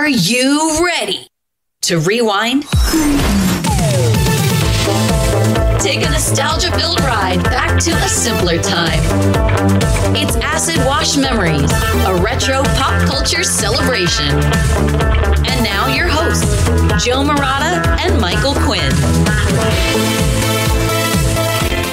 Are you ready to rewind? Take a nostalgia-filled ride back to a simpler time. It's Acid Wash Memories, a retro pop culture celebration. And now your hosts, Joe Murata and Michael Quinn.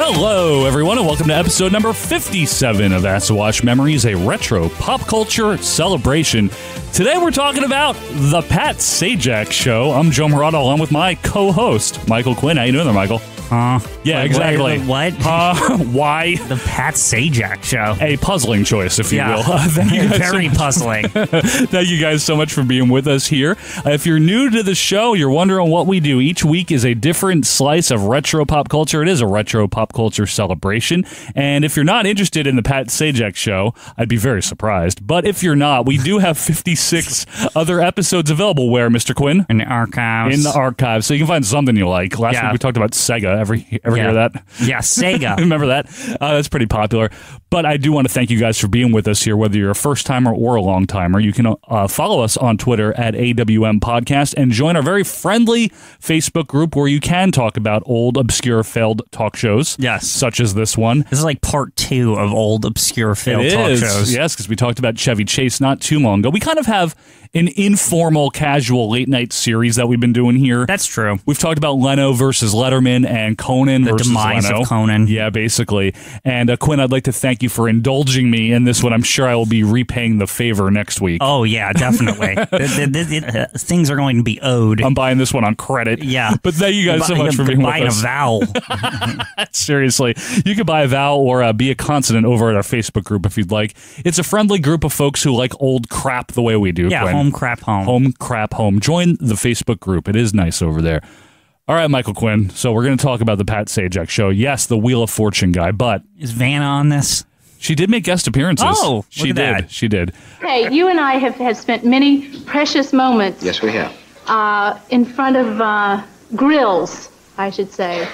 Hello, everyone, and welcome to episode number 57 of Acid Wash Memories, a retro pop culture celebration. Today we're talking about The Pat Sajak Show. I'm Joe Murata, along with my co-host, Michael Quinn. How you doing there, Michael? Yeah, exactly. What? Why? The Pat Sajak Show. A puzzling choice, if you will. Thank you guys very puzzling. Thank you guys so much for being with us here. If you're new to the show, you're wondering what we do. Each week is a different slice of retro pop culture. It is a retro pop culture celebration. And if you're not interested in the Pat Sajak Show, I'd be very surprised. But if you're not, we do have 56 other episodes available. Where, Mr. Quinn? In the archives. In the archives. So you can find something you like. Last week we talked about Sega. Ever hear that? Yeah, Sega. Remember that? That's pretty popular. But I do want to thank you guys for being with us here, whether you're a first-timer or a long-timer. You can follow us on Twitter at AWM Podcast and join our very friendly Facebook group where you can talk about old, obscure, failed talk shows. Yes. Such as this one. This is like part 2 of old, obscure, failed talk shows. Yes, because we talked about Chevy Chase not too long ago. We kind of have an informal, casual late-night series that we've been doing here. That's true. We've talked about Leno versus Letterman and Conan versus demise Leno. of Conan. Yeah, basically. And Quinn, I'd like to thank you for indulging me in this one. I'm sure I will be repaying the favor next week. Oh, yeah, definitely. Things are going to be owed. I'm buying this one on credit. Yeah. But thank you guys so much for being with us. Buying a vowel. Seriously. You can buy a vowel or be a consonant over at our Facebook group if you'd like. It's a friendly group of folks who like old crap the way we do, Yeah, Quinn. home crap home. Home crap home. Join the Facebook group. It is nice over there. All right, Michael Quinn. So we're going to talk about the Pat Sajak Show. Yes, the Wheel of Fortune guy, but Is Vanna on this? she did make guest appearances. Oh, she look at did. that. She did. Hey, you and I have spent many precious moments. Yes, we have. In front of grills, I should say,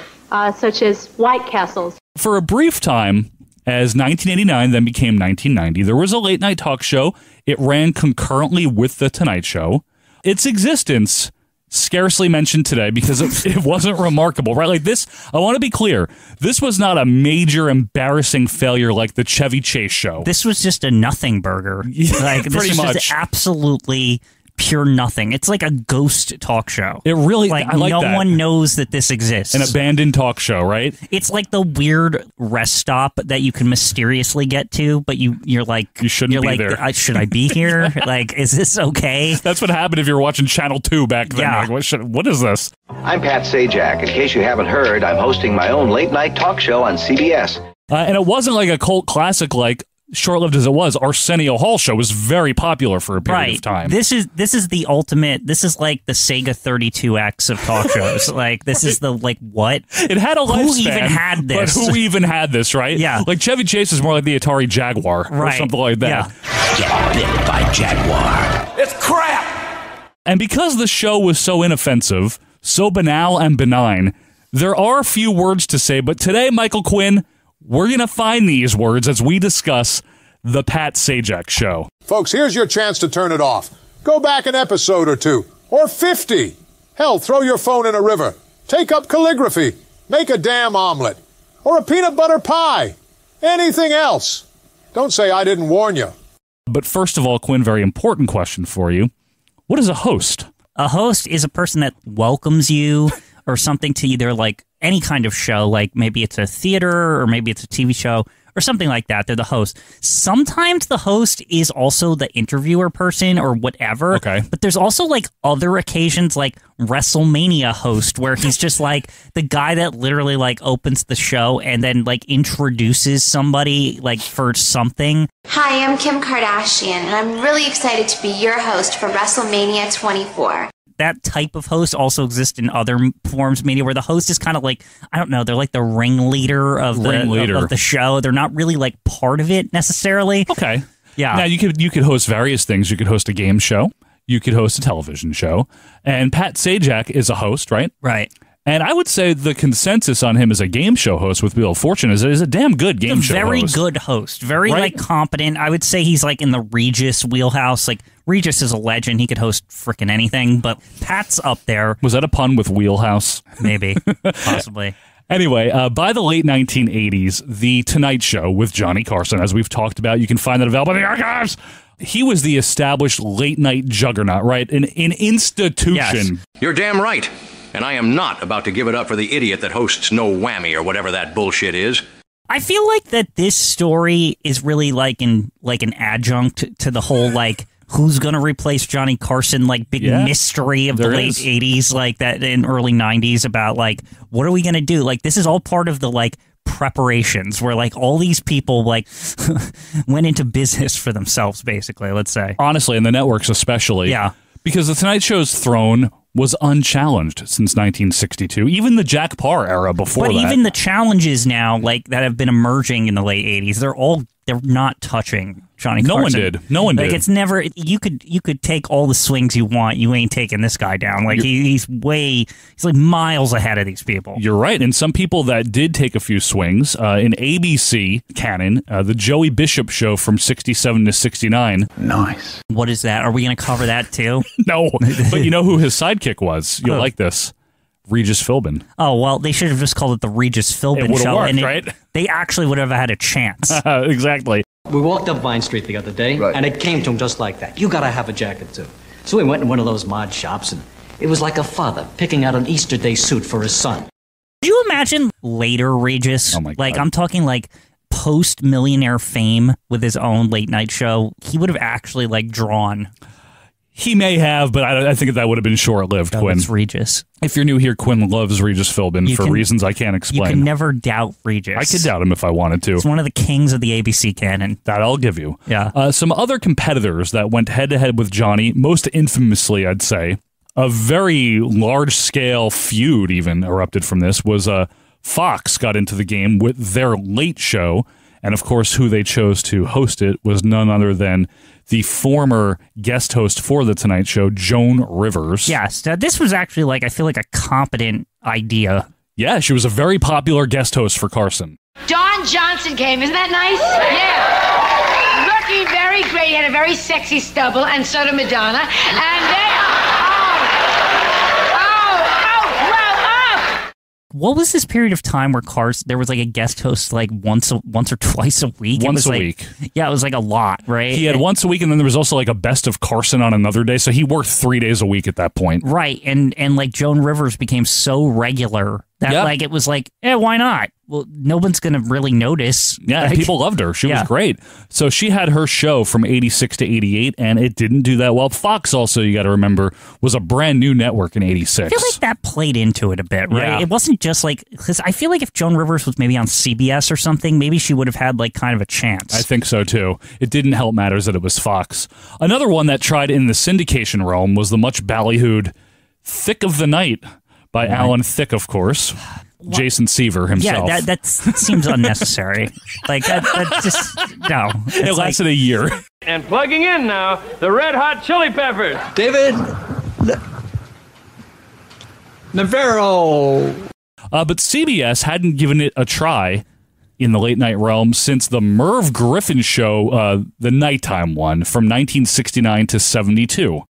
such as White Castles. For a brief time, as 1989 then became 1990, there was a late night talk show. It ran concurrently with The Tonight Show. Its existence scarcely mentioned today because it wasn't remarkable, right? Like this, I want to be clear. This was not a major embarrassing failure like the Chevy Chase show. This was just a nothing burger. Like, this pretty was much. just absolutely pure nothing. It's like a ghost talk show. It really, like, I like no that. one knows that this exists. An abandoned talk show, right? It's like the weird rest stop that you can mysteriously get to, but you're like, You shouldn't be like, there. Should I be here? Like, is this okay? That's what happened if you were watching Channel 2 back then. Yeah. Like, what is this? I'm Pat Sajak. In case you haven't heard, I'm hosting my own late-night talk show on CBS. And it wasn't like a cult classic like short-lived as it was. Arsenio Hall show was very popular for a period of time. This is the ultimate. This is like the Sega 32X of talk shows. Like, this is the, like, what? It had a lifespan. Who even had this? But who even had this, right? Yeah. Like Chevy Chase is more like the Atari Jaguar or Right. something like that. Yeah. Get bit by Jaguar. It's crap! And because the show was so inoffensive, so banal and benign, there are a few words to say, but today, Michael Quinn, we're going to find these words as we discuss the Pat Sajak Show. Folks, here's your chance to turn it off. Go back an episode or 2, or 50. Hell, throw your phone in a river. Take up calligraphy. Make a damn omelet. Or a peanut butter pie. Anything else. Don't say I didn't warn you. But first of all, Quinn, very important question for you. What is a host? A host is a person that welcomes you or something to either like any kind of show, like maybe it's a theater or maybe it's a TV show or something like that. They're the host. Sometimes the host is also the interviewer person or whatever. Okay. But there's also like other occasions like WrestleMania host where he's just like the guy that literally like opens the show and then like introduces somebody like for something. Hi, I'm Kim Kardashian, and I'm really excited to be your host for WrestleMania 24. That type of host also exists in other forms of media where the host is kind of like, I don't know, they're like the ringleader of the show. They're not really like part of it necessarily. Okay. Yeah. Now, you could host various things. You could host a game show. You could host a television show. And Pat Sajak is a host, right? Right. And I would say the consensus on him as a game show host with Wheel of Fortune is a damn good game show host. Very good host. Very, Right? like, competent. I would say he's, like, in the Regis wheelhouse. Like, Regis is a legend. He could host frickin' anything, but Pat's up there. Was that a pun with Wheelhouse? Maybe. Possibly. Anyway, by the late 1980s, The Tonight Show with Johnny Carson, as we've talked about, you can find that available in the archives. He was the established late-night juggernaut, right? An institution. Yes. You're damn right. And I am not about to give it up for the idiot that hosts No Whammy or whatever that bullshit is. I feel like that this story is really like an adjunct to the whole like who's going to replace Johnny Carson like big mystery of the late 80s like that in early 90s about like what are we going to do? Like this is all part of the like preparations where like all these people like went into business for themselves basically, let's say. Honestly, and the networks especially. Yeah. Because the Tonight Show's throne was unchallenged since 1962, even the Jack Paar era before that. But even the challenges now, like that have been emerging in the late 80s, they're not touching Johnny Carson. No one did. Like it's never you could take all the swings you want, you ain't taking this guy down. Like he's like miles ahead of these people. You're right, and some people that did take a few swings in ABC canon, the Joey Bishop show from 67 to 69. Nice. What is that? Are we going to cover that too? No, but you know who his sidekick was? You'll like this. Regis Philbin. Oh, well, they should have just called it the Regis Philbin show. Worked, and right? They actually would have had a chance. Exactly. We walked up Vine Street the other day, and it came to him just like that. You gotta have a jacket, too. So we went in one of those mod shops, and it was like a father picking out an Easter Day suit for his son. Could you imagine later Regis? Oh, my God. Like, I'm talking like post-millionaire fame with his own late night show. He would have actually like drawn. He may have, but I think that would have been short-lived, Quinn. It's Regis. If you're new here, Quinn loves Regis Philbin for reasons I can't explain. You can never doubt Regis. I could doubt him if I wanted to. It's one of the kings of the ABC canon. That I'll give you. Yeah. Some other competitors that went head-to-head with Johnny, most infamously, I'd say, a very large-scale feud even erupted from this, was Fox got into the game with their late show, and of course who they chose to host it was none other than the former guest host for The Tonight Show, Joan Rivers. Yes, this was actually like, I feel like a competent idea. Yeah, she was a very popular guest host for Carson. Don Johnson came, isn't that nice? Yeah. Looking very great, he had a very sexy stubble, and so did Madonna. And then, What was this period of time where there was like a guest host like once or twice a week? Once a week. Yeah, it was like a lot, right? He had once a week, and then there was also like a best of Carson on another day, so he worked 3 days a week at that point. Right, and like Joan Rivers became so regular that like it was like, why not? Well, no one's going to really notice. Yeah, like, people loved her. She was great. So she had her show from 86 to 88, and it didn't do that well. Fox also, you got to remember, was a brand new network in 86. I feel like that played into it a bit, right? Yeah. It wasn't just like, because I feel like if Joan Rivers was maybe on CBS or something, maybe she would have had like kind of a chance. I think so too. It didn't help matters that it was Fox. Another one that tried in the syndication realm was the much ballyhooed Thick of the Night by Alan Thicke, of course. Jason Seaver himself. Yeah, that seems unnecessary. Like, that just, no. It lasted a year. And plugging in now, the Red Hot Chili Peppers. David Navarro. But CBS hadn't given it a try in the late night realm since the Merv Griffin show, the nighttime one, from 1969 to 72.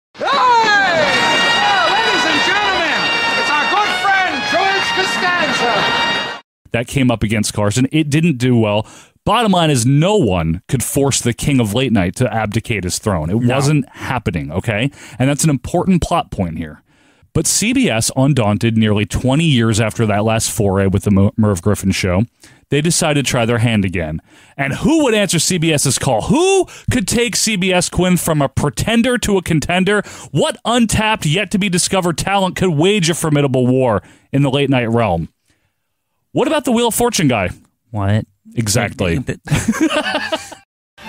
That came up against Carson. It didn't do well. Bottom line is no one could force the king of late night to abdicate his throne. It wasn't happening, okay? And that's an important plot point here. But CBS, undaunted, nearly 20 years after that last foray with the Merv Griffin show, they decided to try their hand again. And who would answer CBS's call? Who could take CBS, Quinn, from a pretender to a contender? What untapped, yet-to-be-discovered talent could wage a formidable war in the late night realm? What about the Wheel of Fortune guy? What? Exactly.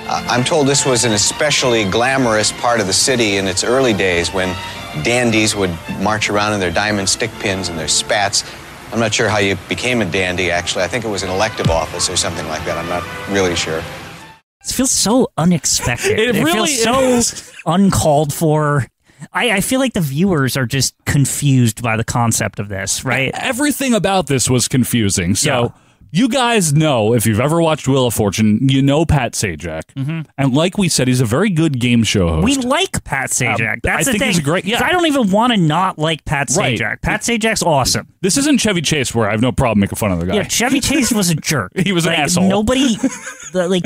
I'm told this was an especially glamorous part of the city in its early days when dandies would march around in their diamond stick pins and their spats. I'm not sure how you became a dandy, actually. I think it was an elective office or something like that. I'm not really sure. It feels so unexpected. It really feels so uncalled for. I feel like the viewers are just confused by the concept of this, right? Everything about this was confusing. So You guys know, if you've ever watched Wheel of Fortune, you know Pat Sajak. Mm-hmm. And like we said, he's a very good game show host. We like Pat Sajak. That's I the think thing. he's great. Yeah. I don't even want to not like Pat Right. Sajak. Pat Sajak's awesome. This isn't Chevy Chase where I have no problem making fun of the guy. Yeah, Chevy Chase was a jerk. He was an asshole. Nobody,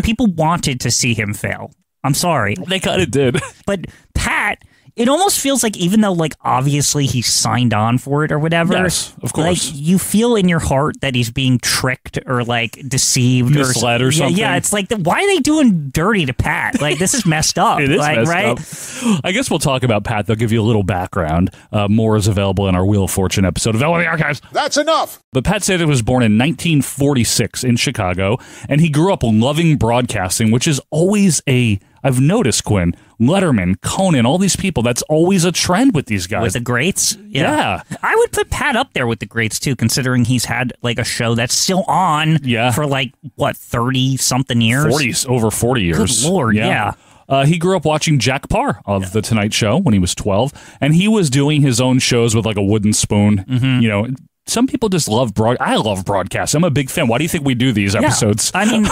people wanted to see him fail. I'm sorry. They kind of did. But Pat, it almost feels like, even though, like, obviously he signed on for it or whatever. Yes, of course. Like, you feel in your heart that he's being tricked or, like, deceived. Misled or something. Yeah, it's like, why are they doing dirty to Pat? Like, this is messed up. It is like, messed right? up. I guess we'll talk about Pat. They'll give you a little background. More is available in our Wheel of Fortune episode of L in the Archives. That's enough. But Pat Sajak was born in 1946 in Chicago, and he grew up loving broadcasting, which is always I've noticed, Quinn, Letterman, Conan, all these people, that's always a trend with these guys. With the greats? Yeah. I would put Pat up there with the greats, too, considering he's had, like, a show that's still on for, like, what, 30-something years? Over 40 years. Good Lord, yeah. He grew up watching Jack Parr of The Tonight Show when he was 12, and he was doing his own shows with, like, a wooden spoon. Mm-hmm. You know, some people just love I love broadcasts. I'm a big fan. Why do you think we do these episodes? I mean,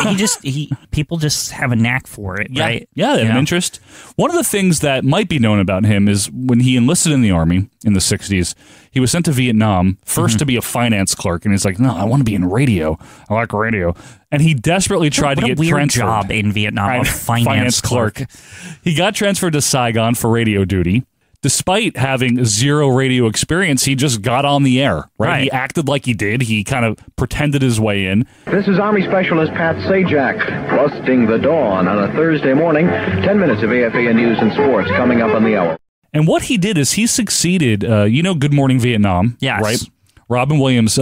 people just have a knack for it, right? Yeah, they have an interest. One of the things that might be known about him is when he enlisted in the Army in the 60s, he was sent to Vietnam, first to be a finance clerk, and he's like, no, I want to be in radio. I like radio. And he desperately tried to get weird transferred. Job in Vietnam, a finance clerk. He got transferred to Saigon for radio duty. Despite having zero radio experience, he just got on the air, right? He acted like he did. He kind of pretended his way in. This is Army Specialist Pat Sajak, busting the dawn on a Thursday morning. 10 minutes of AFAN news and sports coming up on the hour. And what he did is he succeeded, Good Morning Vietnam, yes. right? Robin Williams'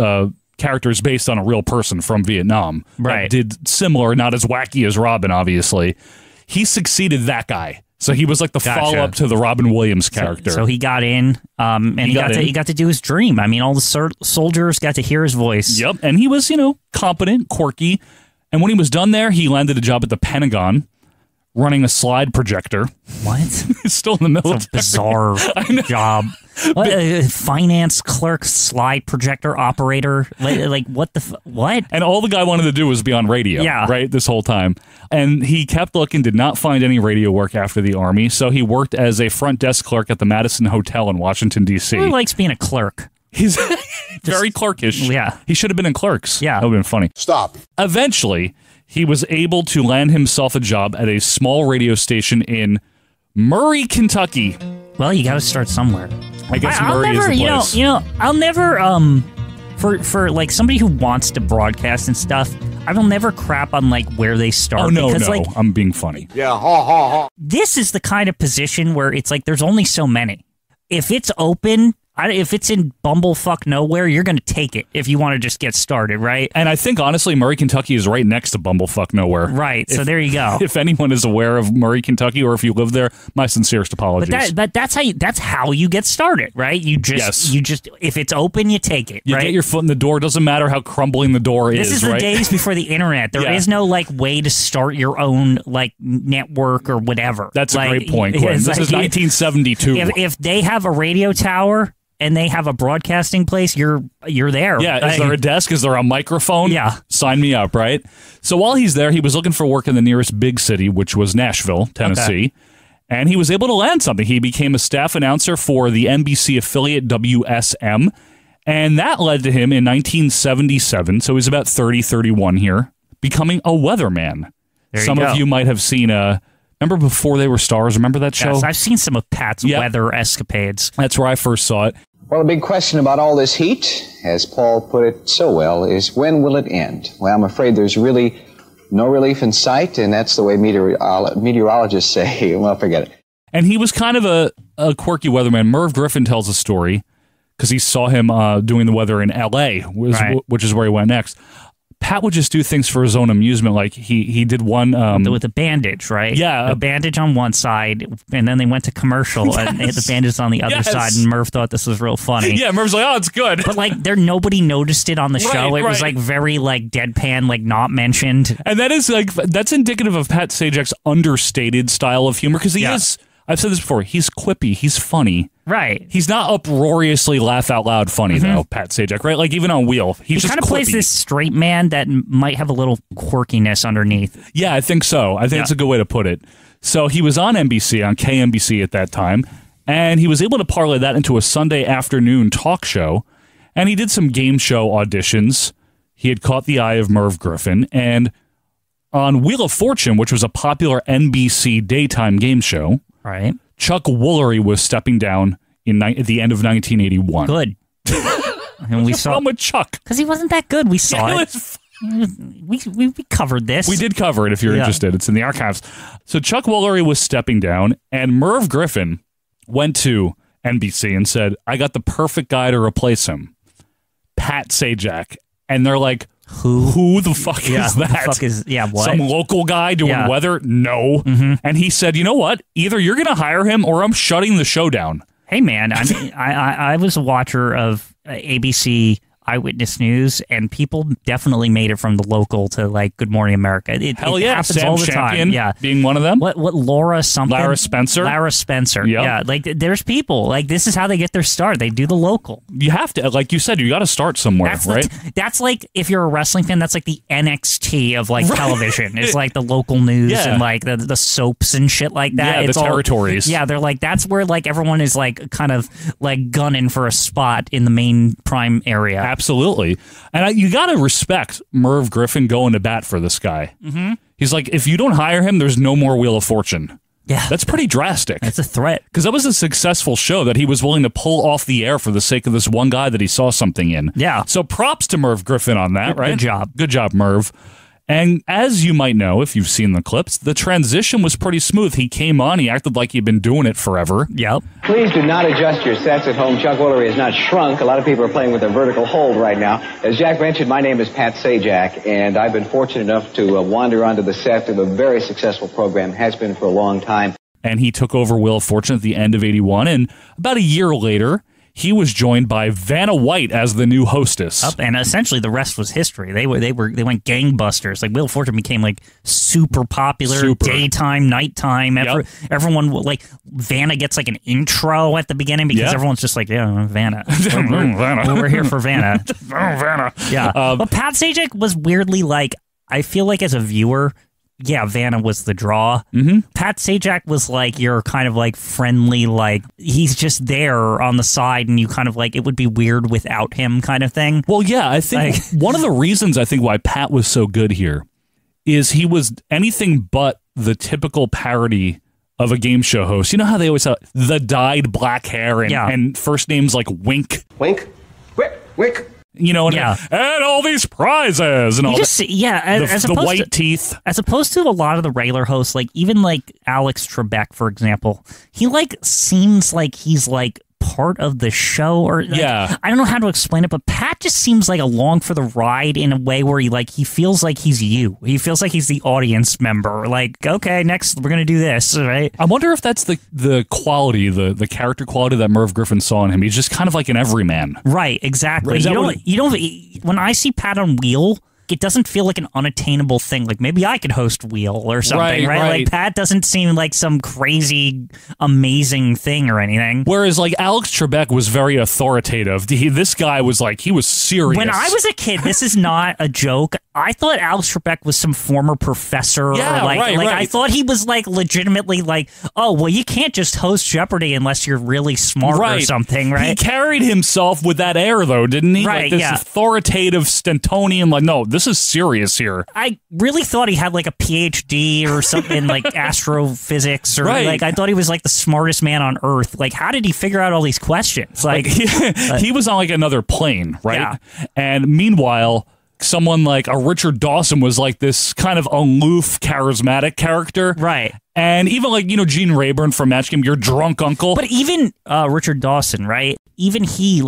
character is based on a real person from Vietnam. Right. That did similar, not as wacky as Robin, obviously. He succeeded that guy. So he was like the follow-up to the Robin Williams character. So he got in, and he got to do his dream. I mean, all the soldiers got to hear his voice. Yep, and he was, competent, quirky. And when he was done there, he landed a job at the Pentagon, running a slide projector. What? He's still in the military. It's a bizarre job. What, finance clerk, slide projector operator. Like what what? And all the guy wanted to do was be on radio, right, this whole time. And he kept looking, did not find any radio work after the Army, so he worked as a front desk clerk at the Madison Hotel in Washington, D.C. He likes being a clerk. He's very clerkish. Yeah. He should have been in Clerks. Yeah. That would have been funny. Stop. Eventually, he was able to land himself a job at a small radio station in Murray, Kentucky. Well, you got to start somewhere. I guess Murray is the place. I'll never for like somebody who wants to broadcast and stuff, I will never crap on like where they start. Oh no, because, no, like, I'm being funny. Yeah, ha ha ha. This is the kind of position where it's like there's only so many. If it's open, if it's in bumblefuck nowhere, you're going to take it if you want to just get started, right? And I think, honestly, Murray, Kentucky is right next to bumblefuck nowhere. Right, so there you go. If anyone is aware of Murray, Kentucky, or if you live there, my sincerest apologies. But that's how you get started, right? You just if it's open, you take it, you right? get your foot in the door. Doesn't matter how crumbling the door is, This is the right? days before the internet. There is no like way to start your own like network or whatever. That's like, a great point, Quinn. This is 1972. If they have a radio tower and they have a broadcasting place, you're there. Yeah, is there a desk? Is there a microphone? Yeah. Sign me up, right? So while he's there, he was looking for work in the nearest big city, which was Nashville, Tennessee. Okay. And he was able to land something. He became a staff announcer for the NBC affiliate WSM. And that led to him in 1977, so he's about 30, 31 here, becoming a weatherman. Some of you might have seen remember Before They Were Stars? Remember that show? Yes, I've seen some of Pat's weather escapades. That's where I first saw it. Well, the big question about all this heat, as Paul put it so well, is when will it end? Well, I'm afraid there's really no relief in sight, and that's the way meteorologists say. Well, forget it. And he was kind of a quirky weatherman. Merv Griffin tells a story, because he saw him doing the weather in L.A., which is where he went next. Pat would just do things for his own amusement. Like he did one with a bandage, right? Yeah, a bandage on one side, and then they went to commercial, and the bandage on the other side. And Murph thought this was real funny. Yeah, Murph's like, "Oh, it's good," but like nobody noticed it on the show. It was like very like deadpan, like not mentioned. And that is that's indicative of Pat Sajak's understated style of humor, because he is. I've said this before. He's quippy. He's funny. Right. He's not uproariously laugh out loud funny though, Pat Sajak, right? Like even on Wheel, he just kind of plays this straight man that might have a little quirkiness underneath. Yeah, I think so. I think that's a good way to put it. So he was on NBC, on KMBC at that time, and he was able to parlay that into a Sunday afternoon talk show, and he did some game show auditions. He had caught the eye of Merv Griffin, and on Wheel of Fortune, which was a popular NBC daytime game show, right? Chuck Woolery was stepping down at the end of 1981. Good. And we saw with Chuck because he wasn't that good. We saw it. We covered this. We did cover it. If you're interested, it's in the archives. So Chuck Woolery was stepping down, and Merv Griffin went to NBC and said, "I got the perfect guy to replace him, Pat Sajak." And they're like, Who the fuck is that? The fuck is, what? Some local guy doing weather? No. And he said, you know what? Either you're going to hire him or I'm shutting the show down. Hey, man, I mean, I was a watcher of ABC Eyewitness News, and people definitely made it from the local to like Good Morning America. It happens Sam all the Champion time. Yeah, being one of them. What Lara something? Lara Spencer. Lara Spencer. Yep. Yeah, like there's people like this is how they get their start. They do the local. You have to, like you said, you got to start somewhere, right? That's like if you're a wrestling fan, that's like the NXT of like television. It's like the local news and like the soaps and shit like that. Yeah, it's the territories. Yeah, they're like that's where like everyone is like kind of like gunning for a spot in the main prime area. Absolutely. And you got to respect Merv Griffin going to bat for this guy. He's like, if you don't hire him, there's no more Wheel of Fortune. Yeah. That's pretty drastic. It's a threat. Because that was a successful show that he was willing to pull off the air for the sake of this one guy that he saw something in. Yeah. So props to Merv Griffin on that, right? Good job. Good job, Merv. And as you might know, if you've seen the clips, the transition was pretty smooth. He came on, he acted like he'd been doing it forever. Yep. Please do not adjust your sets at home. Chuck Woolery has not shrunk. A lot of people are playing with a vertical hold right now. As Jack mentioned, my name is Pat Sajak, and I've been fortunate enough to wander onto the set of a very successful program, has been for a long time. And he took over Wheel of Fortune at the end of 81, and about a year later, he was joined by Vanna White as the new hostess. And essentially the rest was history. They went gangbusters. Like Wheel of Fortune became like super popular, daytime, nighttime. Everyone like Vanna gets like an intro at the beginning because everyone's just like, yeah, Vanna. We're here for Vanna. Vanna. Yeah. But Pat Sajak was weirdly like, I feel like as a viewer, yeah, Vanna was the draw. Pat Sajak was like your kind of like friendly, like he's just there on the side and you kind of like it would be weird without him kind of thing. Well, yeah, I think one of the reasons I think why Pat was so good here is he was anything but the typical parody of a game show host. You know how they always have the dyed black hair and first names like Wink? Wink? Wick? You know, and all these prizes and all that. The white teeth. As opposed to a lot of the regular hosts, like even like Alex Trebek, for example, he like seems like he's like part of the show or like, I don't know how to explain it, but Pat just seems like along for the ride in a way where he feels like he's you. He feels like he's the audience member. Like, okay, next we're gonna do this, right? I wonder if that's the quality, the character quality that Merv Griffin saw in him. He's just kind of like an everyman. Right, exactly. You don't when I see Pat on Wheel, it doesn't feel like an unattainable thing. Like maybe I could host Wheel or something, right? Like Pat doesn't seem like some crazy, amazing thing or anything. Whereas like Alex Trebek was very authoritative. This guy was like, he was serious. When I was a kid, this is not a joke. I thought Alex Trebek was some former professor. I thought he was like legitimately like, oh, well, you can't just host Jeopardy unless you're really smart or something, right? He carried himself with that air though, didn't he? Right, like this authoritative Stentonian, like, no, this is serious here. I really thought he had like a PhD or something in like astrophysics or like I thought he was like the smartest man on earth. Like how did he figure out all these questions? Like he was on like another plane, right? Yeah. And meanwhile, someone like a Richard Dawson was like this kind of aloof, charismatic character. Right. And even like, Gene Rayburn from Match Game, your drunk uncle. But even Richard Dawson, right? Even he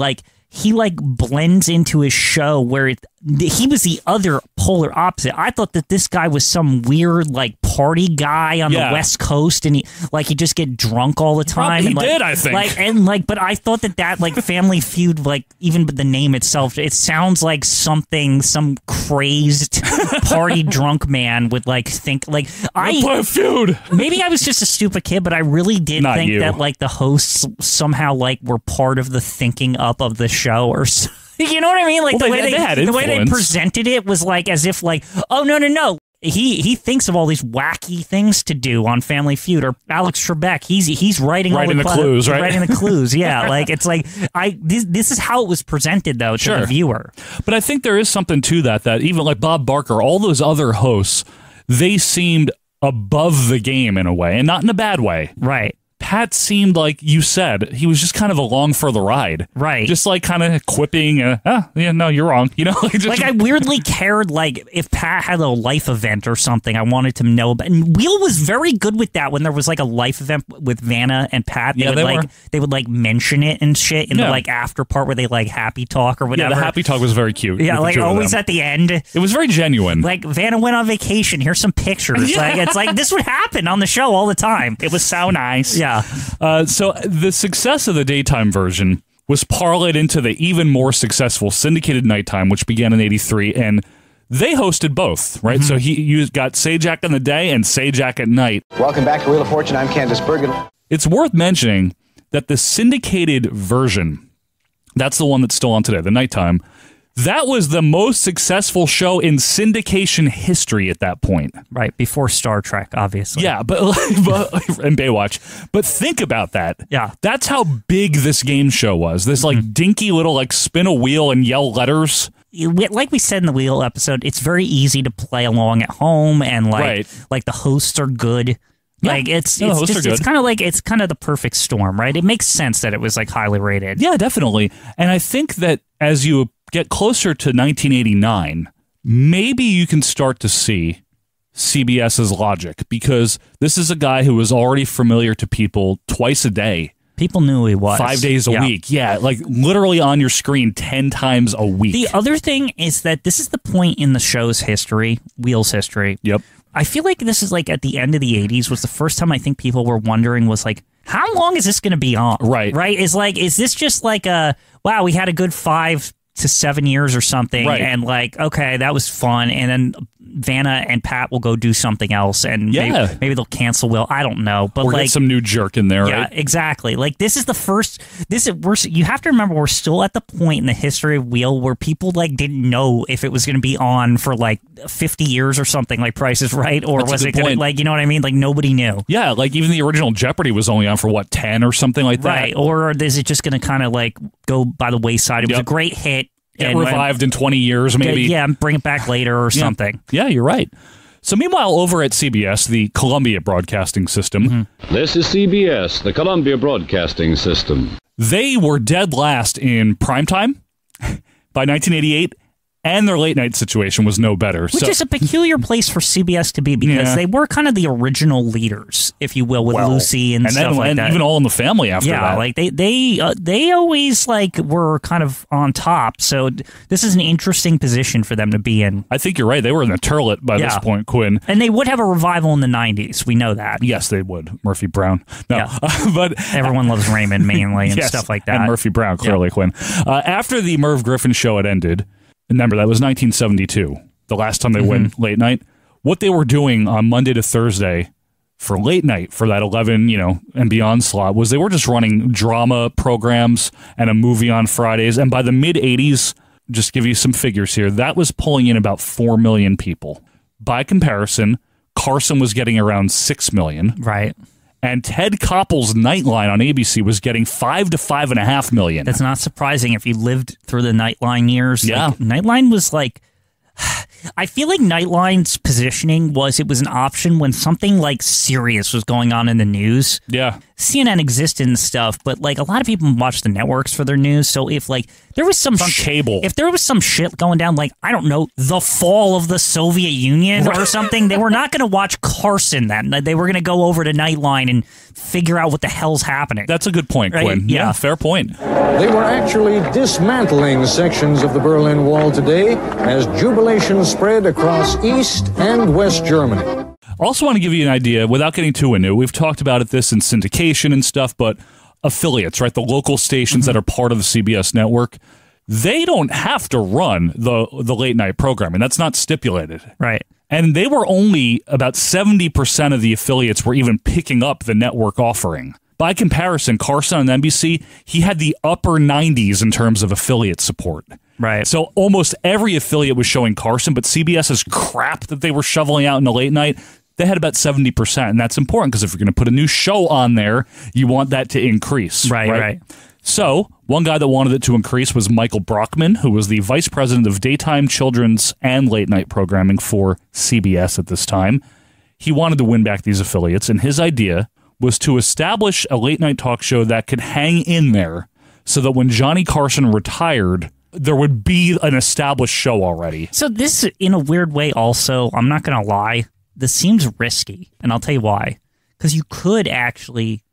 blends into his show where he was the other polar opposite. I thought that this guy was some weird like party guy on the West Coast, and he just get drunk all the time. He and did, I think. But I thought that Family Feud, even the name itself, it sounds like some crazed party drunk man would think feud. Maybe I was just a stupid kid, but I really did think you. that the hosts somehow were part of the thinking up of the show or something. You know what I mean? The way they presented it was as if oh no. He thinks of all these wacky things to do on Family Feud, or Alex Trebek. He's writing all the clues, right? Writing the clues, yeah. This is how it was presented though to the viewer. But I think there is something to that even Bob Barker, all those other hosts, they seemed above the game in a way, and not in a bad way, right? Pat seemed like you said he was just kind of along for the ride, right? Just kind of quipping, no, you're wrong. I weirdly cared if Pat had a life event or something, I wanted to know about. And Wheel was very good with that when there was a life event with Vanna and Pat. They would mention it and shit in the after part where they happy talk or whatever. Yeah, the happy talk was very cute. Yeah, always at the end. It was very genuine. Vanna went on vacation. Here's some pictures. Yeah. It's this would happen on the show all the time. It was so nice. Yeah. So the success of the daytime version was parlayed into the even more successful syndicated nighttime, which began in '83, and they hosted both, right? So you got Sajak in the day and Sajak at night. Welcome back to Wheel of Fortune. I'm Candace Bergen. It's worth mentioning that the syndicated version, that's the one that's still on today, the nighttime, that was the most successful show in syndication history at that point. Right, before Star Trek, obviously. Yeah, but and Baywatch. But think about that. Yeah. That's how big this game show was. This dinky little spin a wheel and yell letters. Like we said in the Wheel episode, it's very easy to play along at home, and the hosts are good. Yeah. It's kind of the perfect storm, right? It makes sense that it was highly rated. Yeah, definitely. And I think that as you get closer to 1989, maybe you can start to see CBS's logic, because this is a guy who was already familiar to people twice a day. People knew who he was. 5 days a week. Yeah, literally on your screen 10 times a week. The other thing is that this is the point in the show's history, Wheel's history. Yep. I feel like this is at the end of the 80s was the first time I think people were wondering was how long is this going to be on? Right. Right? Is this just wow, we had a good 5 to 7 years or something, right, and okay, that was fun, and then Vanna and Pat will go do something else, and maybe they'll cancel Will. I don't know, but or get some new jerk in there. Yeah, right? Exactly. This is the first. You have to remember, we're still at the point in the history of Wheel where people didn't know if it was going to be on for 50 years or something, like Price is Right, or That's was it going to, you know what I mean? Nobody knew. Yeah, even the original Jeopardy was only on for 10 or something like that. Right, or is it just going to kind of go by the wayside? It was a great hit. Get revived in 20 years, maybe. Yeah, bring it back later or something. Yeah, you're right. So meanwhile, over at CBS, the Columbia Broadcasting System. This is CBS, the Columbia Broadcasting System. They were dead last in primetime by 1988, and their late night situation was no better. Which is a peculiar place for CBS to be, because they were kind of the original leaders, if you will, with Lucy and stuff like that. And even All in the Family after that. Yeah, they always were kind of on top. So this is an interesting position for them to be in. I think you're right. They were in the toilet by this point, Quinn. And they would have a revival in the 90s. We know that. Yes, they would. Murphy Brown. No, but everyone loves Raymond mainly and stuff like that. And Murphy Brown, clearly, Quinn. After the Merv Griffin show had ended, remember, that was 1972, the last time they went late night. What they were doing on Monday to Thursday for late night, for that 11, and beyond slot, was they were just running drama programs and a movie on Fridays. And by the mid-'80s, just give you some figures here, that was pulling in about 4 million people. By comparison, Carson was getting around 6 million. Right. And Ted Koppel's Nightline on ABC was getting 5 to 5.5 million. That's not surprising if you lived through the Nightline years. Yeah. Nightline was I feel like Nightline's positioning was it was an option when something serious was going on in the news. Yeah. CNN existed and stuff, but a lot of people watch the networks for their news. So if there was some cable, if there was some shit going down, I don't know, the fall of the Soviet Union or something, they were not going to watch Carson then. They were going to go over to Nightline and figure out what the hell's happening. That's a good point, Quinn. Yeah, fair point. They were actually dismantling sections of the Berlin Wall today as jubilation spread across East and West Germany. Also want to give you an idea, without getting too into it, we've talked about this in syndication and stuff, but affiliates, right? The local stations that are part of the CBS network, they don't have to run the late night programming. That's not stipulated. Right. And they were only about 70% of the affiliates were even picking up the network offering. By comparison, Carson on NBC, he had the upper 90s in terms of affiliate support. Right. So almost every affiliate was showing Carson, but CBS's crap that they were shoveling out in the late night, they had about 70%. And that's important because if you're going to put a new show on there, you want that to increase. Right. So one guy that wanted it to increase was Michael Brockman, who was the vice president of daytime, children's, and late night programming for CBS at this time. He wanted to win back these affiliates, and his idea was to establish a late night talk show that could hang in there so that when Johnny Carson retired, there would be an established show already. So this, in a weird way also, I'm not going to lie, this seems risky, and I'll tell you why. Because you could actually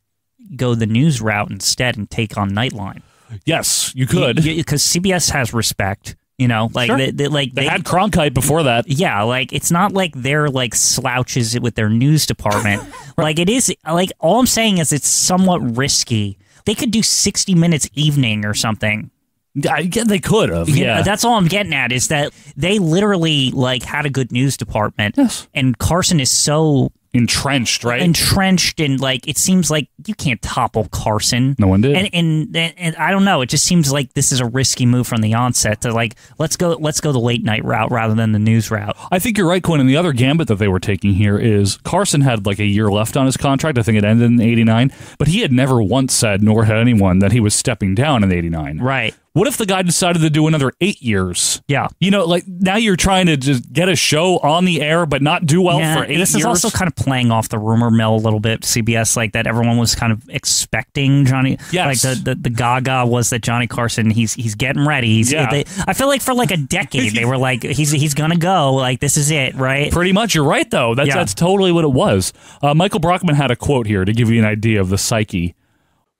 go the news route instead and take on Nightline. Yes, you could. Because CBS has respect. You know, like sure. they had Cronkite before that. Yeah, like it's not like they're like slouches with their news department. Like it is like all I'm saying is it's somewhat risky. They could do 60 Minutes evening or something. They could have. Yeah, that's all I'm getting at is that they literally like had a good news department. Yes. And Carson is so entrenched, right? Entrenched, and like it seems like you can't topple Carson. No one did. And I don't know. It just seems like this is a risky move from the onset to like let's go the late night route rather than the news route. I think you're right, Quinn. And the other gambit that they were taking here is Carson had like a year left on his contract. I think it ended in '89, but he had never once said, nor had anyone, that he was stepping down in '89. Right. What if the guy decided to do another 8 years? Yeah. You know, like now you're trying to just get a show on the air but not do well for 8 years. This is also kind of playing off the rumor mill a little bit, CBS, like that everyone was kind of expecting Johnny. Yes. Like the gaga was that Johnny Carson, he's getting ready. I feel like for like a decade they were like, he's going to go. Like, this is it, right? Pretty much. You're right, though. That's totally what it was. Michael Brockman had a quote here to give you an idea of the psyche.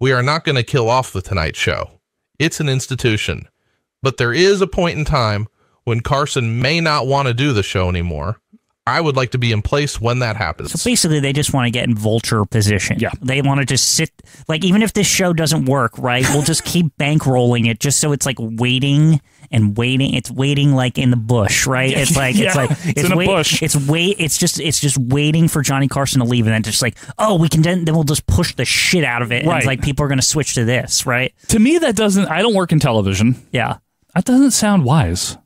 We are not going to kill off The Tonight Show. It's an institution. But there is a point in time when Carson may not want to do the show anymore. I would like to be in place when that happens. So basically, they just want to get in vulture position. Yeah. They want to just sit, like, even if this show doesn't work, right, we'll just keep bankrolling it just so it's like waiting and waiting. It's waiting like in the bush, right? It's like, it's in a bush. It's just waiting for Johnny Carson to leave and then just like, oh, we can, then we'll just push the shit out of it. Right. And it's like people are going to switch to this, right? To me, I don't work in television. Yeah. That doesn't sound wise.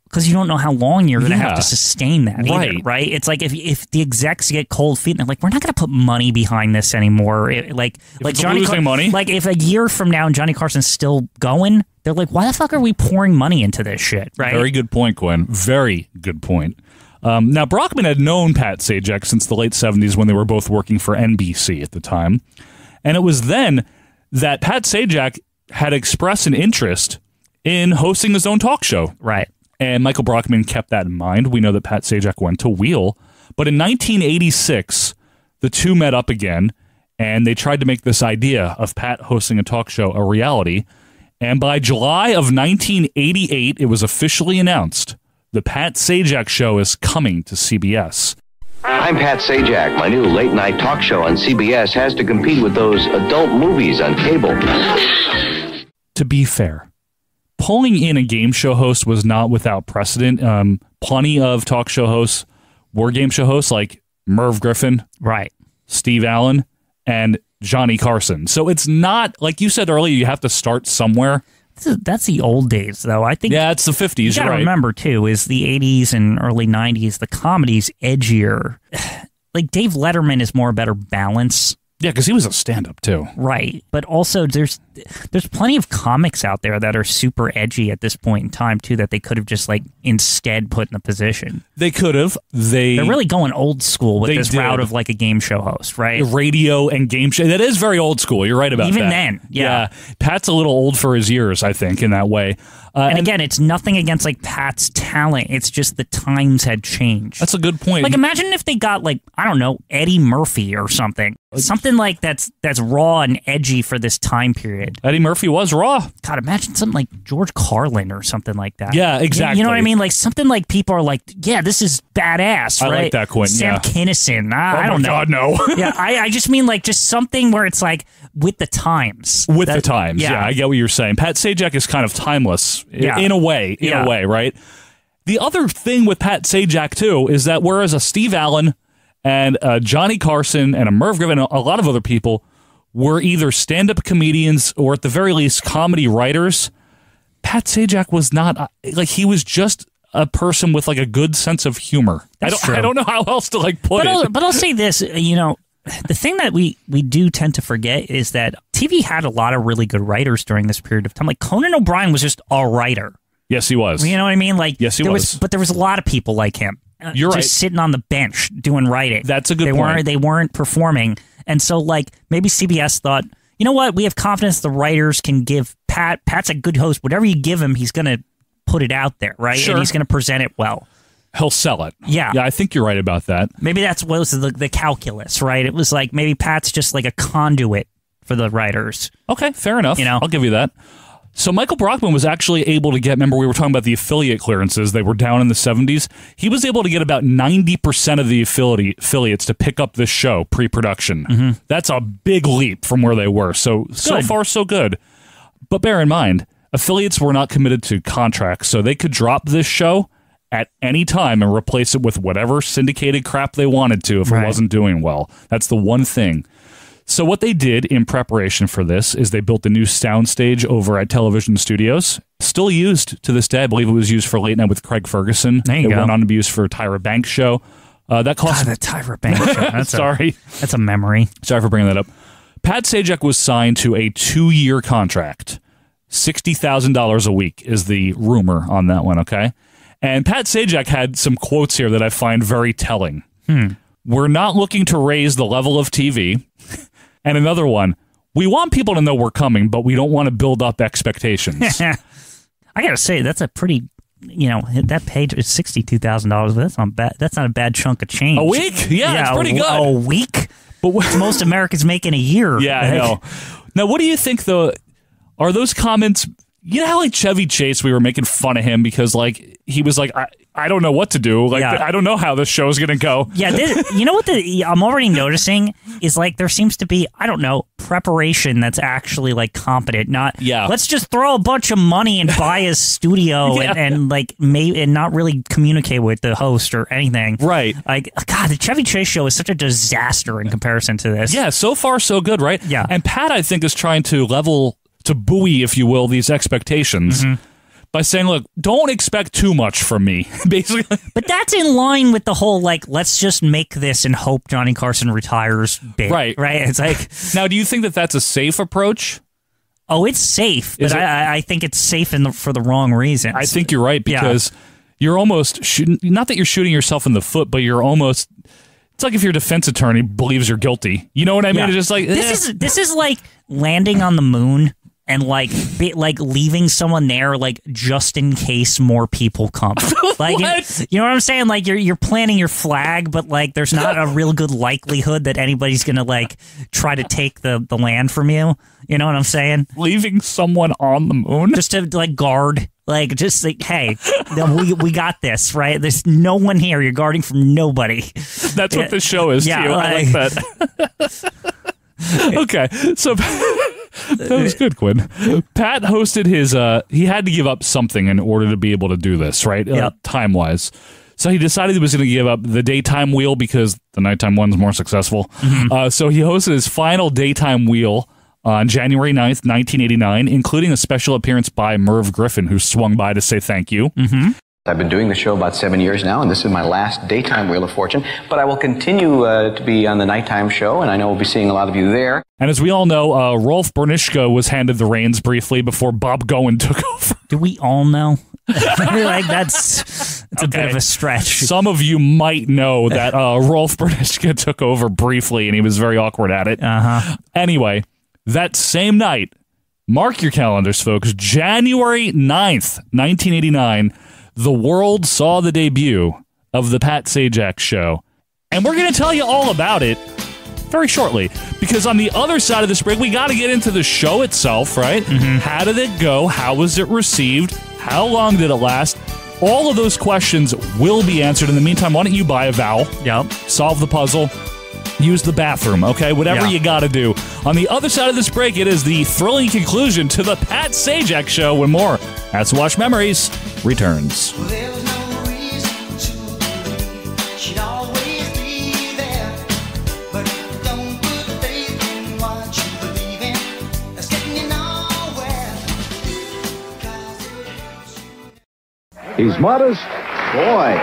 Because you don't know how long you're going to have to sustain that either, Right. right? It's like if the execs get cold feet and they're like, we're not going to put money behind this anymore. Like Johnny losing money. Like if a year from now Johnny Carson's still going, they're like, why the fuck are we pouring money into this shit, right? Very good point, Gwen. Very good point. Now, Brockman had known Pat Sajak since the late 70s when they were both working for NBC at the time. And it was then that Pat Sajak had expressed an interest in hosting his own talk show. Right. And Michael Brockman kept that in mind. We know that Pat Sajak went to Wheel. But in 1986, the two met up again, and they tried to make this idea of Pat hosting a talk show a reality. And by July of 1988, it was officially announced the Pat Sajak Show is coming to CBS. I'm Pat Sajak. My new late-night talk show on CBS has to compete with those adult movies on cable. To be fair, pulling in a game show host was not without precedent. Plenty of talk show hosts were game show hosts like Merv Griffin, right, Steve Allen, and Johnny Carson. So it's not, like you said earlier, you have to start somewhere. That's the old days, though. I think. Yeah, it's the 50s. You gotta remember too, is the 80s and early 90s. The comedy's edgier. Like Dave Letterman is more a better balance. Yeah, because he was a stand-up too. Right. But also there's plenty of comics out there that are super edgy at this point in time too that they could have just like instead put in the position. They could have. They're really going old school with this route of like a game show host, right? Radio and game show. That is very old school. You're right about that. Even then, yeah. Pat's a little old for his years, I think, in that way. And again, it's nothing against like Pat's talent. It's just the times had changed. That's a good point. Like imagine if they got like, I don't know, Eddie Murphy or something. Something like that's raw and edgy for this time period. Eddie Murphy was raw. God, imagine something like George Carlin or something like that. Yeah, exactly. You know what I mean? Like something like people are like, yeah, this is badass, I right? like that, Quinn. Sam Yeah. Kinison. I Oh don't my know. God, no. Yeah, I just mean like just something where it's like with the times. With the times, yeah, I get what you're saying. Pat Sajak is kind of timeless in a way, right? The other thing with Pat Sajak, too, is that whereas a Steve Allen and Johnny Carson and a Merv Griffin and a lot of other people were either stand-up comedians or at the very least comedy writers, Pat Sajak was not. Like, he was just a person with like a good sense of humor. I don't know how else to like put it. But I'll say this, the thing that we do tend to forget is that TV had a lot of really good writers during this period of time. Like Conan O'Brien was just a writer. Yes, he was. You know what I mean? Like, yes, he was. But there was a lot of people like him. You're right. Just sitting on the bench doing writing. That's a good point. They weren't performing. And so, like, maybe CBS thought, you know what? We have confidence the writers can give Pat's a good host. Whatever you give him, he's going to put it out there, right? Sure. And he's going to present it well. He'll sell it. Yeah. Yeah, I think you're right about that. Maybe that's what was the calculus, right? It was like maybe Pat's just like a conduit for the writers. Okay, fair enough. I'll give you that. So Michael Brockman was actually able to get, remember we were talking about the affiliate clearances, they were down in the 70s. He was able to get about 90% of the affiliates to pick up this show pre-production. Mm-hmm. That's a big leap from where they were. So far, so good. But bear in mind, affiliates were not committed to contracts, so they could drop this show at any time and replace it with whatever syndicated crap they wanted to if it wasn't doing well. That's the one thing. So what they did in preparation for this is they built a new soundstage over at Television Studios, still used to this day. I believe it was used for Late Night with Craig Ferguson. There you it go. went on to be used for Tyra Banks' show. That cost... God, the Tyra Banks show. That's a memory. Sorry for bringing that up. Pat Sajak was signed to a 2-year contract. $60,000 a week is the rumor on that one, okay? And Pat Sajak had some quotes here that I find very telling. We're not looking to raise the level of TV. And another one, we want people to know we're coming, but we don't want to build up expectations. I got to say, that's a pretty, that page is $62,000. That's not bad. That's not a bad chunk of change. A week? Yeah, it's pretty good. A week? But most Americans make in a year. Yeah, I know. Now, what do you think, though? Are those comments... You know how like Chevy Chase, we were making fun of him because like he was like, I don't know what to do. Like I don't know how this show is going to go. Yeah, you know what I'm already noticing is like there seems to be, I don't know, preparation that's actually like competent. Not let's just throw a bunch of money and buy a studio and like and not really communicate with the host or anything. Right. Like God, the Chevy Chase show is such a disaster in comparison to this. Yeah, so far so good, right? Yeah. And Pat, I think, is trying to buoy, if you will, these expectations by saying, look, don't expect too much from me, basically. But that's in line with the whole, like, let's just make this and hope Johnny Carson retires big. Right. It's like... Now, do you think that that's a safe approach? Oh, it's safe, but I think it's safe for the wrong reasons. I think you're right, because you're almost shooting... Not that you're shooting yourself in the foot, but you're almost... It's like if your defense attorney believes you're guilty. You know what I mean? It's just like... This is like landing on the moon and like leaving someone there like just in case more people come. Like you know what I'm saying? Like you're planting your flag, but like there's not a real good likelihood that anybody's gonna like try to take the land from you. You know what I'm saying? Leaving someone on the moon just to like guard. Like, just like, hey, we got this, right? There's no one here. You're guarding from nobody. That's what this show is to you. I like that. Okay, so that was good, Quinn. Pat hosted his, he had to give up something in order to be able to do this, right? Time-wise. So he decided he was going to give up the daytime wheel because the nighttime one's more successful. So he hosted his final daytime wheel on January 9th, 1989, including a special appearance by Merv Griffin, who swung by to say thank you. I've been doing the show about 7 years now, and this is my last daytime Wheel of Fortune. But I will continue to be on the nighttime show, and I know we'll be seeing a lot of you there. And as we all know, Rolf Bernishko was handed the reins briefly before Bob Goen took over. Do we all know? Like that's a bit of a stretch. Some of you might know that Rolf Bernishko took over briefly, and he was very awkward at it. Anyway, that same night, mark your calendars, folks, January 9th, 1989, the world saw the debut of the Pat Sajak Show. And we're going to tell you all about it very shortly. Because on the other side of this break, we got to get into the show itself, right? Mm-hmm. How did it go? How was it received? How long did it last? All of those questions will be answered. In the meantime, why don't you buy a vowel? Yep. Solve the puzzle. Use the bathroom, okay? Whatever you got to do. On the other side of this break, it is the thrilling conclusion to the Pat Sajak Show when more Acid Wash Memories returns. He's modest. Boy,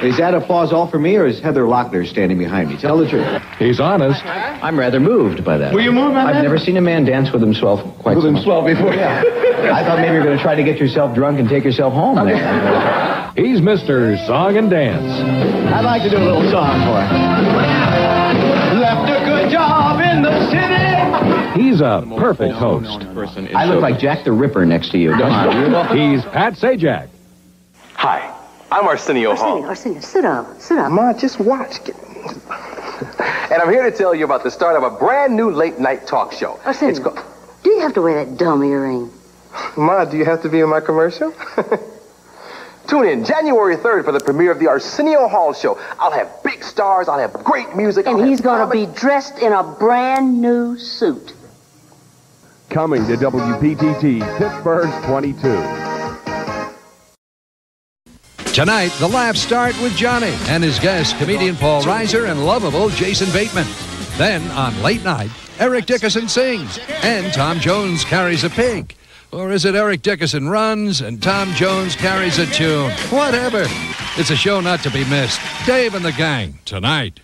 is that applause all for me, or is Heather Lochner standing behind me? Tell the truth. He's honest. I'm rather moved by that. Were you moved by that? I've never seen a man dance with himself quite so much. before. Yeah. I thought maybe you were going to try to get yourself drunk and take yourself home. He's Mr. Song and Dance. I'd like to do a little song for him. Left a good job in the city. He's a perfect host. I look like Jack the Ripper next to you. Come on. He's Pat Sajak. Hi, I'm Arsenio Hall. Arsenio, sit down. Ma, just watch. And I'm here to tell you about the start of a brand new late-night talk show. Arsenio, do you have to wear that dumb earring? Ma, do you have to be in my commercial? Tune in January 3rd for the premiere of the Arsenio Hall Show. I'll have big stars, I'll have great music. And he's going to be dressed in a brand new suit. Coming to WPTT, Pittsburgh 22. Tonight, the laughs start with Johnny and his guests, comedian Paul Reiser and lovable Jason Bateman. Then, on Late Night, Eric Dickerson sings and Tom Jones carries a pig. Or is it Eric Dickerson runs and Tom Jones carries a tune? Whatever. It's a show not to be missed. Dave and the Gang, tonight.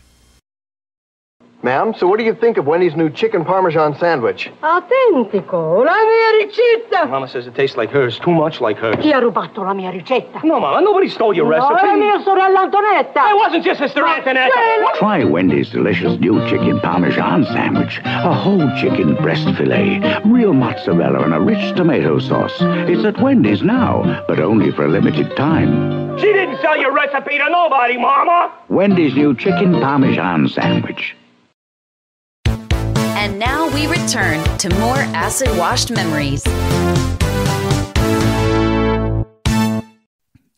Ma'am, so what do you think of Wendy's new chicken parmesan sandwich? Autentico, la mia ricetta. Mama says it tastes like hers, too much like hers. Chi ha rubato la mia ricetta? No, Mama, nobody stole your recipe. No, è mia sorella Antonetta. I wasn't your sister Antonetta. Try Wendy's delicious new chicken parmesan sandwich. A whole chicken breast fillet, real mozzarella, and a rich tomato sauce. It's at Wendy's now, but only for a limited time. She didn't sell your recipe to nobody, Mama. Wendy's new chicken parmesan sandwich. And now we return to more acid-washed memories.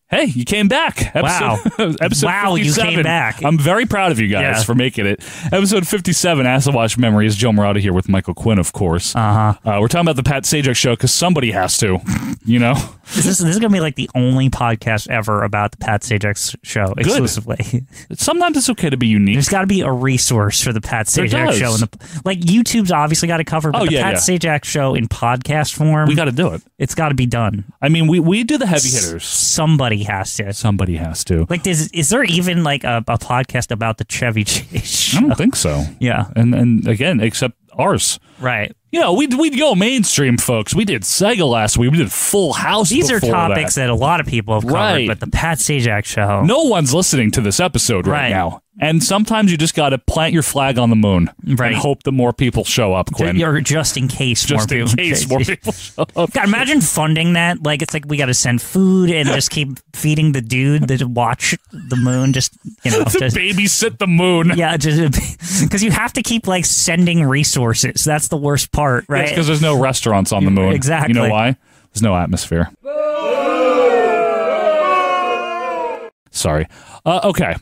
Hey, you came back. Wow. Episode wow, 57. you came back. I'm very proud of you guys for making it. Episode 57, Acid Wash Memories. Joe Morata here with Michael Quinn, of course. Uh-huh. We're talking about the Pat Sajak Show because somebody has to, you know? This is going to be like the only podcast ever about the Pat Sajak Show exclusively. Sometimes it's okay to be unique. There's got to be a resource for the Pat Sajak Show. Like, YouTube's obviously got to cover, but the Pat Sajak Show in podcast form, we got to do it. It's got to be done. I mean, we do the heavy hitters. Somebody has to. Somebody has to. Like, is there even like a podcast about the Chevy Chase show? I don't think so. Yeah. And again, except ours. Right. You know, we'd go mainstream, folks. We did Sega last week. We did Full House. These are topics that a lot of people have covered, but the Pat Sajak Show. No one's listening to this episode right now. And sometimes you just got to plant your flag on the moon and hope that more people show up, Quinn. Or just in case more people show up. God, imagine funding that. Like, it's like we got to send food and just keep feeding the dude that watch the moon. Just, you know. To babysit the moon. Yeah, just because you have to keep, like, sending resources. That's the worst part, right? It's because there's no restaurants on the moon. Exactly. You know why? There's no atmosphere. Sorry. Okay.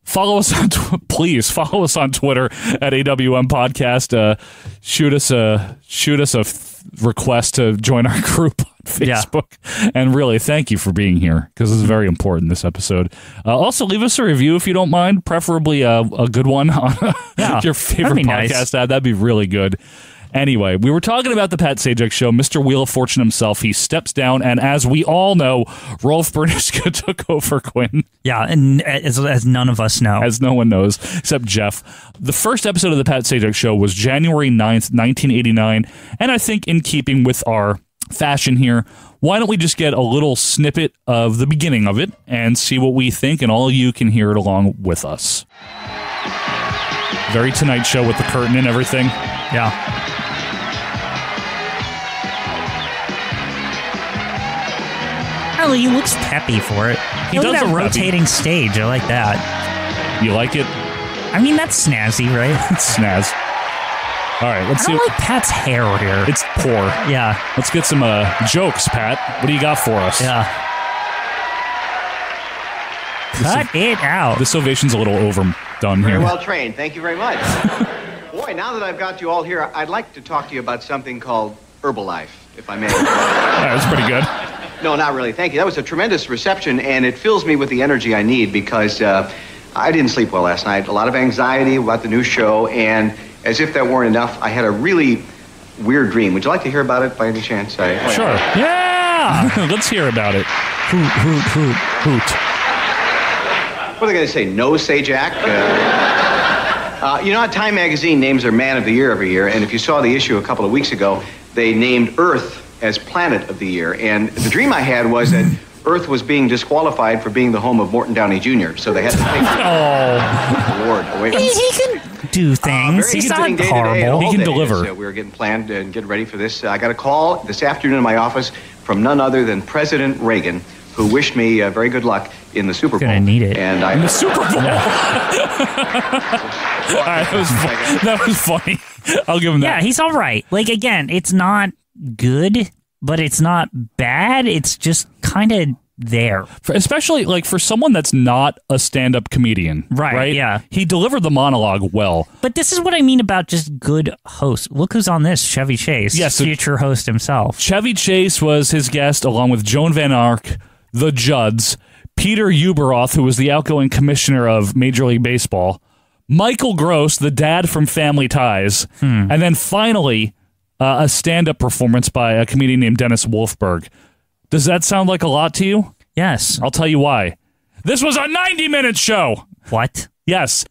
Follow us on please follow us on Twitter at AWM Podcast. Shoot us a request to join our group on Facebook. And really, thank you for being here because this is very important. This episode. Also, leave us a review if you don't mind, preferably a good one on your favorite podcast ad. That'd be really good. Anyway, we were talking about the Pat Sajak Show. Mr. Wheel of Fortune himself, he steps down, and as we all know, Rolf Berniska took over, Quinn. Yeah, and as none of us know. As no one knows, except Jeff. The first episode of the Pat Sajak Show was January 9th, 1989, and I think in keeping with our fashion here, why don't we just get a little snippet of the beginning of it and see what we think, and all of you can hear it along with us. Very Tonight Show with the curtain and everything. Yeah. He looks peppy for it. He does that rotating stage. I like that. You like it? I mean, that's snazzy, right? It's snaz. All right, let's I see. don't like Pat's hair here. It's poor. Yeah. Let's get some jokes, Pat. What do you got for us? Yeah. Cut it out. This ovation's a little overdone Very here. well trained. Thank you very much. Boy, now that I've got you all here, I'd like to talk to you about something called Herbalife, if I may. That's pretty good. No, not really. Thank you. That was a tremendous reception, and it fills me with the energy I need because I didn't sleep well last night. A lot of anxiety about the new show, and as if that weren't enough, I had a really weird dream. Would you like to hear about it by any chance? Sure. Yeah! Let's hear about it. Hoot, hoot, hoot, hoot. What are they going to say? No, say Jack? You know how Time Magazine names their Man of the Year every year, and if you saw the issue a couple of weeks ago, they named Earth as Planet of the Year. And the dream I had was that Earth was being disqualified for being the home of Morton Downey Jr., so they had to take the award away from He can do things. Very He's not interesting day today, horrible. all He can day, deliver. as, we were getting planned and getting ready for this. I got a call this afternoon in my office from none other than President Reagan, who wished me very good luck in the Super Bowl. Gonna need it. And I, In the Super Bowl. That was funny. I'll give him that. Yeah, he's all right. Like, again, it's not good, but it's not bad. It's just kind of there. Especially like for someone that's not a stand-up comedian, Right, yeah. He delivered the monologue well. But this is what I mean about just good hosts. Look who's on this, Chevy Chase, Yes, so future host himself. Chevy Chase was his guest, along with Joan Van Ark, the Judds, Peter Ueberroth, who was the outgoing commissioner of Major League Baseball, Michael Gross, the dad from Family Ties, and then finally a stand-up performance by a comedian named Dennis Wolfberg. Does that sound like a lot to you? Yes. I'll tell you why. This was a 90-minute show. What? Yes.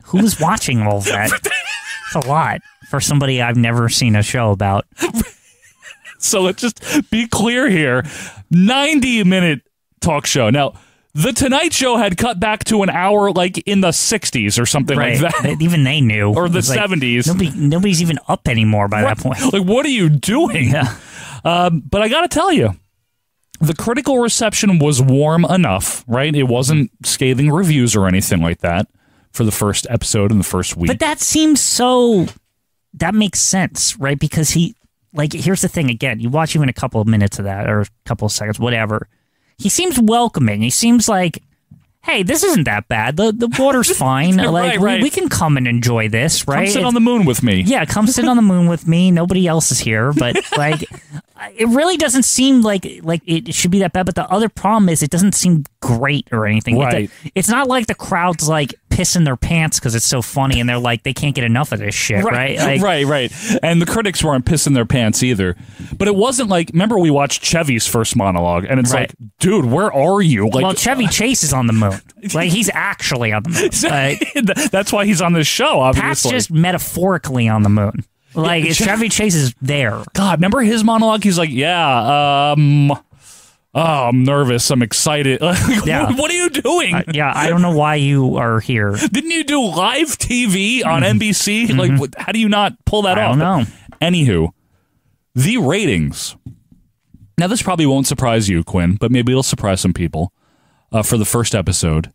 Who's watching all of that? It's a lot for somebody I've never seen a show about. So let's just be clear here. 90-minute talk show. Now, The Tonight Show had cut back to an hour like in the 60s or something like that. Even they knew. Or the It was like, 70s. Nobody's even up anymore by that point. Like, what are you doing? Yeah. But I got to tell you, the critical reception was warm enough, right? It wasn't scathing reviews or anything like that for the first episode in the first week. But that seems so... That makes sense, right? Because here's the thing again. You watch even a couple of minutes of that or a couple of seconds, whatever. He seems welcoming. He seems like, hey, this isn't that bad. The water's fine. Like right. We can come and enjoy this, right? Come sit on the moon with me. Yeah, come sit on the moon with me. Nobody else is here, but like, it really doesn't seem like it should be that bad. But the other problem is it doesn't seem great or anything. Right. It's not like the crowd's like pissing their pants because it's so funny and they're like they can't get enough of this shit, right? Like, right. And the critics weren't pissing their pants either. But it wasn't like, remember we watched Chevy's first monologue and it's like, dude, where are you? Like, well, Chevy Chase is on the moon. Like, he's actually on the moon. That's why he's on this show, obviously. Pat's just metaphorically on the moon. Like, Chevy Chase is there. God, remember his monologue? He's like, I'm nervous. I'm excited. Yeah. What are you doing? I don't know why you are here. Didn't you do live TV on NBC? Like, how do you not pull that off? I don't know. Anywho, the ratings. Now, this probably won't surprise you, Quinn, but maybe it'll surprise some people. For the first episode,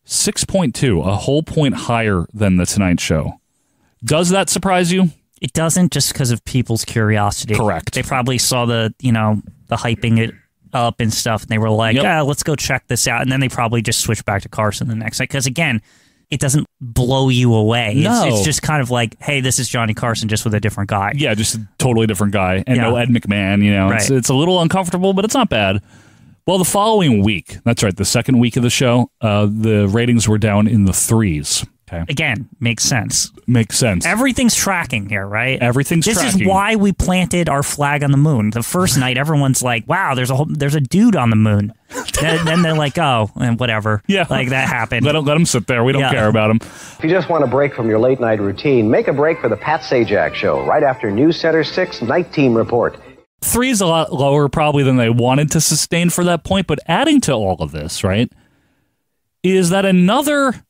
6.2, a whole point higher than The Tonight Show. Does that surprise you? It doesn't, just because of people's curiosity. Correct. They probably saw the hyping it up and stuff, and they were like, let's go check this out. And then they probably just switch back to Carson the next night. Because, again, it doesn't blow you away. No. It's just kind of like, hey, this is Johnny Carson just with a different guy. Yeah, just a totally different guy. And no Ed McMahon, Right. It's a little uncomfortable, but it's not bad. Well, the following week, that's right, the second week of the show, the ratings were down in the 3s. Okay. Again, makes sense. Makes sense. Everything's tracking here, right? Everything's tracking. This is why we planted our flag on the moon. The first night, everyone's like, wow, there's a dude on the moon. then they're like, oh, and whatever. Yeah. Like, that happened. Let him sit there. We don't care about him. If you just want a break from your late night routine, make a break for the Pat Sajak Show right after News Center 6 Night Team Report. 3 is a lot lower probably than they wanted to sustain for that point, but adding to all of this, right, is that another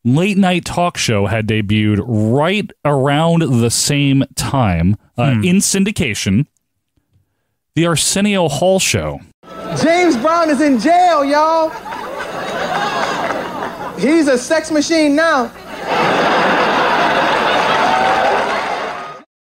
late night talk show had debuted right around the same time in syndication, the Arsenio Hall Show. James Brown is in jail, y'all. He's a sex machine now.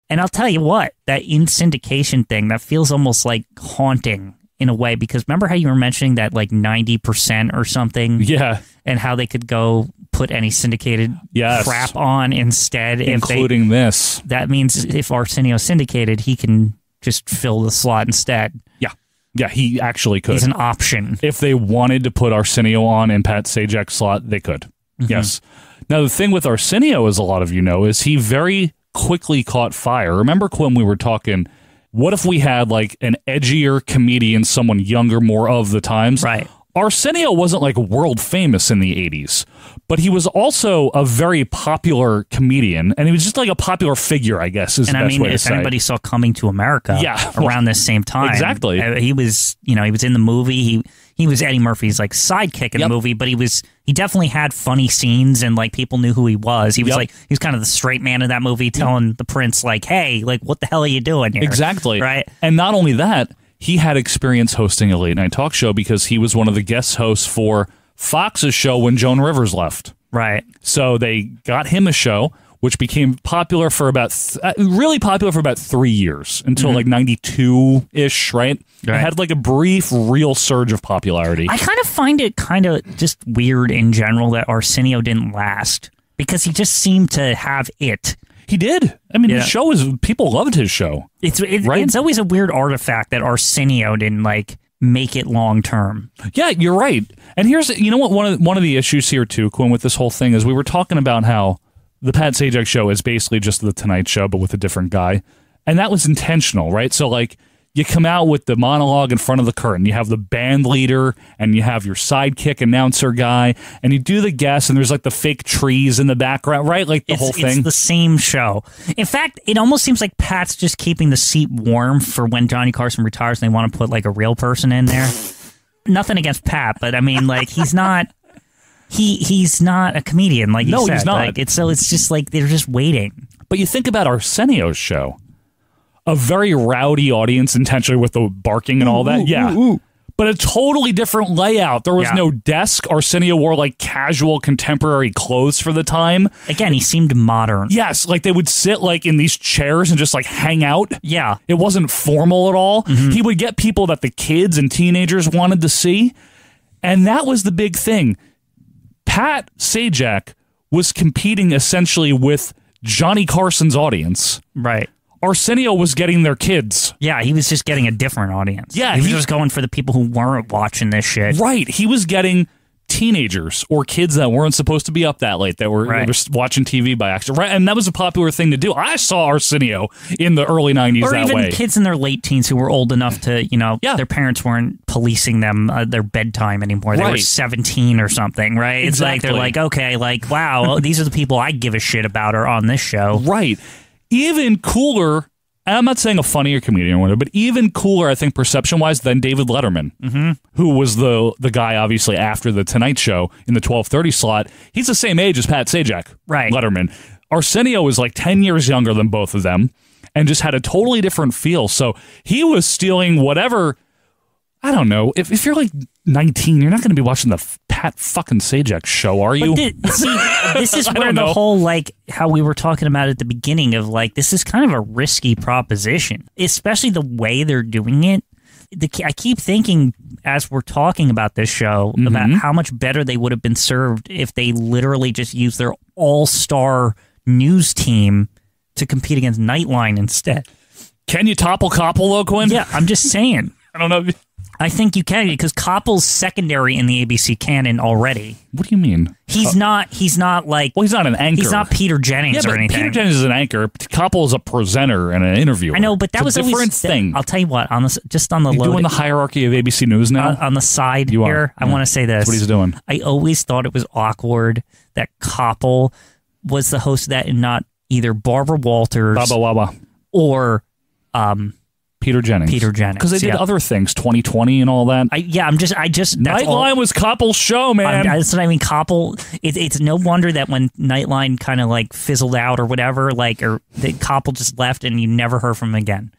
And I'll tell you what, that in syndication thing, that feels almost like haunting in a way, because remember how you were mentioning that like 90% or something? Yeah. And how they could go put any syndicated crap on instead. Including this. That means if Arsenio's syndicated, he can just fill the slot instead. Yeah. Yeah, he actually could. He's an option. If they wanted to put Arsenio on in Pat Sajak's slot, they could. Mm-hmm. Yes. Now, the thing with Arsenio, as a lot of you know, is he very quickly caught fire. Remember, Quinn, we were talking, what if we had like an edgier comedian, someone younger, more of the times? Right. Arsenio wasn't like world famous in the 80s, but he was also a very popular comedian, and he was just like a popular figure, I guess, is the best way to if say. anybody saw Coming to America around this same time. Exactly. He was, he was in the movie. He was Eddie Murphy's like sidekick in the movie, but he definitely had funny scenes, and like people knew who he was. He was he was kind of the straight man in that movie, telling the prince like, hey, like, what the hell are you doing here? Exactly. Right. And not only that, he had experience hosting a late night talk show because he was one of the guest hosts for Fox's show when Joan Rivers left. Right. So they got him a show, which became popular for about, really popular for about 3 years until like 92-ish, right? It had like a brief, real surge of popularity. I kind of find it kind of just weird in general that Arsenio didn't last, because he just seemed to have it. He did. I mean, his show people loved his show. It's always a weird artifact that Arsenio didn't like make it long term. Yeah, you're right. And here's, you know what, one of the issues here too, Quinn, with this whole thing is we were talking about how the Pat Sajak show is basically just the Tonight Show, but with a different guy. And that was intentional, right? So like, you come out with the monologue in front of the curtain. You have the band leader and you have your sidekick announcer guy, and you do the guests, and there's like the fake trees in the background, right? Like the whole thing. It's the same show. In fact, it almost seems like Pat's just keeping the seat warm for when Johnny Carson retires and they want to put like a real person in there. Nothing against Pat, but I mean, like, he's not a comedian, like you said. No, he's not. Like, it's just like they're just waiting. But you think about Arsenio's show. A very rowdy audience, intentionally, with the barking and all that. But a totally different layout. There was no desk. Arsenio wore like casual contemporary clothes for the time. Again, he seemed modern. Yes, like they would sit like in these chairs and just like hang out. Yeah. It wasn't formal at all. He would get people that the kids and teenagers wanted to see. And that was the big thing. Pat Sajak was competing essentially with Johnny Carson's audience. Right. Arsenio was getting their kids. Yeah, he was just getting a different audience. Yeah, he was just going for the people who weren't watching this shit. Right. He was getting teenagers or kids that weren't supposed to be up that late, that were watching TV by accident. Right. And that was a popular thing to do. I saw Arsenio in the early 90s or that even way. Kids in their late teens who were old enough to, their parents weren't policing them their bedtime anymore. They were 17 or something, right? It's like they're like, okay, like, wow, these are the people I give a shit about are on this show. Right. Even cooler, and I'm not saying a funnier comedian or whatever, but even cooler, I think, perception-wise, than David Letterman, who was the guy, obviously, after The Tonight Show in the 12:30 slot. He's the same age as Pat Sajak, Letterman. Arsenio was like 10 years younger than both of them and just had a totally different feel. So he was stealing whatever, I don't know, if you're like 19, you're not going to be watching the Pat fucking Sajak show, are you? This is where the whole, like, how we were talking about at the beginning of, like, this is kind of a risky proposition, especially the way they're doing it. I keep thinking, as we're talking about this show, about how much better they would have been served if they literally just used their all-star news team to compete against Nightline instead. Can you topple Koppel, though, Quinn? Yeah, I'm just saying. I don't know. I think you can, because Koppel's secondary in the ABC canon already. What do you mean? He's not like... Well, he's not an anchor. He's not Peter Jennings or anything. Peter Jennings is an anchor. Koppel is a presenter and an interviewer. I know, but that was a different always, thing. I'll tell you what, on the You're doing the hierarchy of ABC News now? On the side you here, I want to say this. That's what he's doing. I always thought it was awkward that Koppel was the host of that and not either Barbara Walters or... Peter Jennings. Because they did other things, 2020 and all that. Nightline was Koppel's show, man. That's what I mean. Koppel, it's no wonder that when Nightline kind of like fizzled out or whatever, like, or that Koppel just left and you never heard from him again.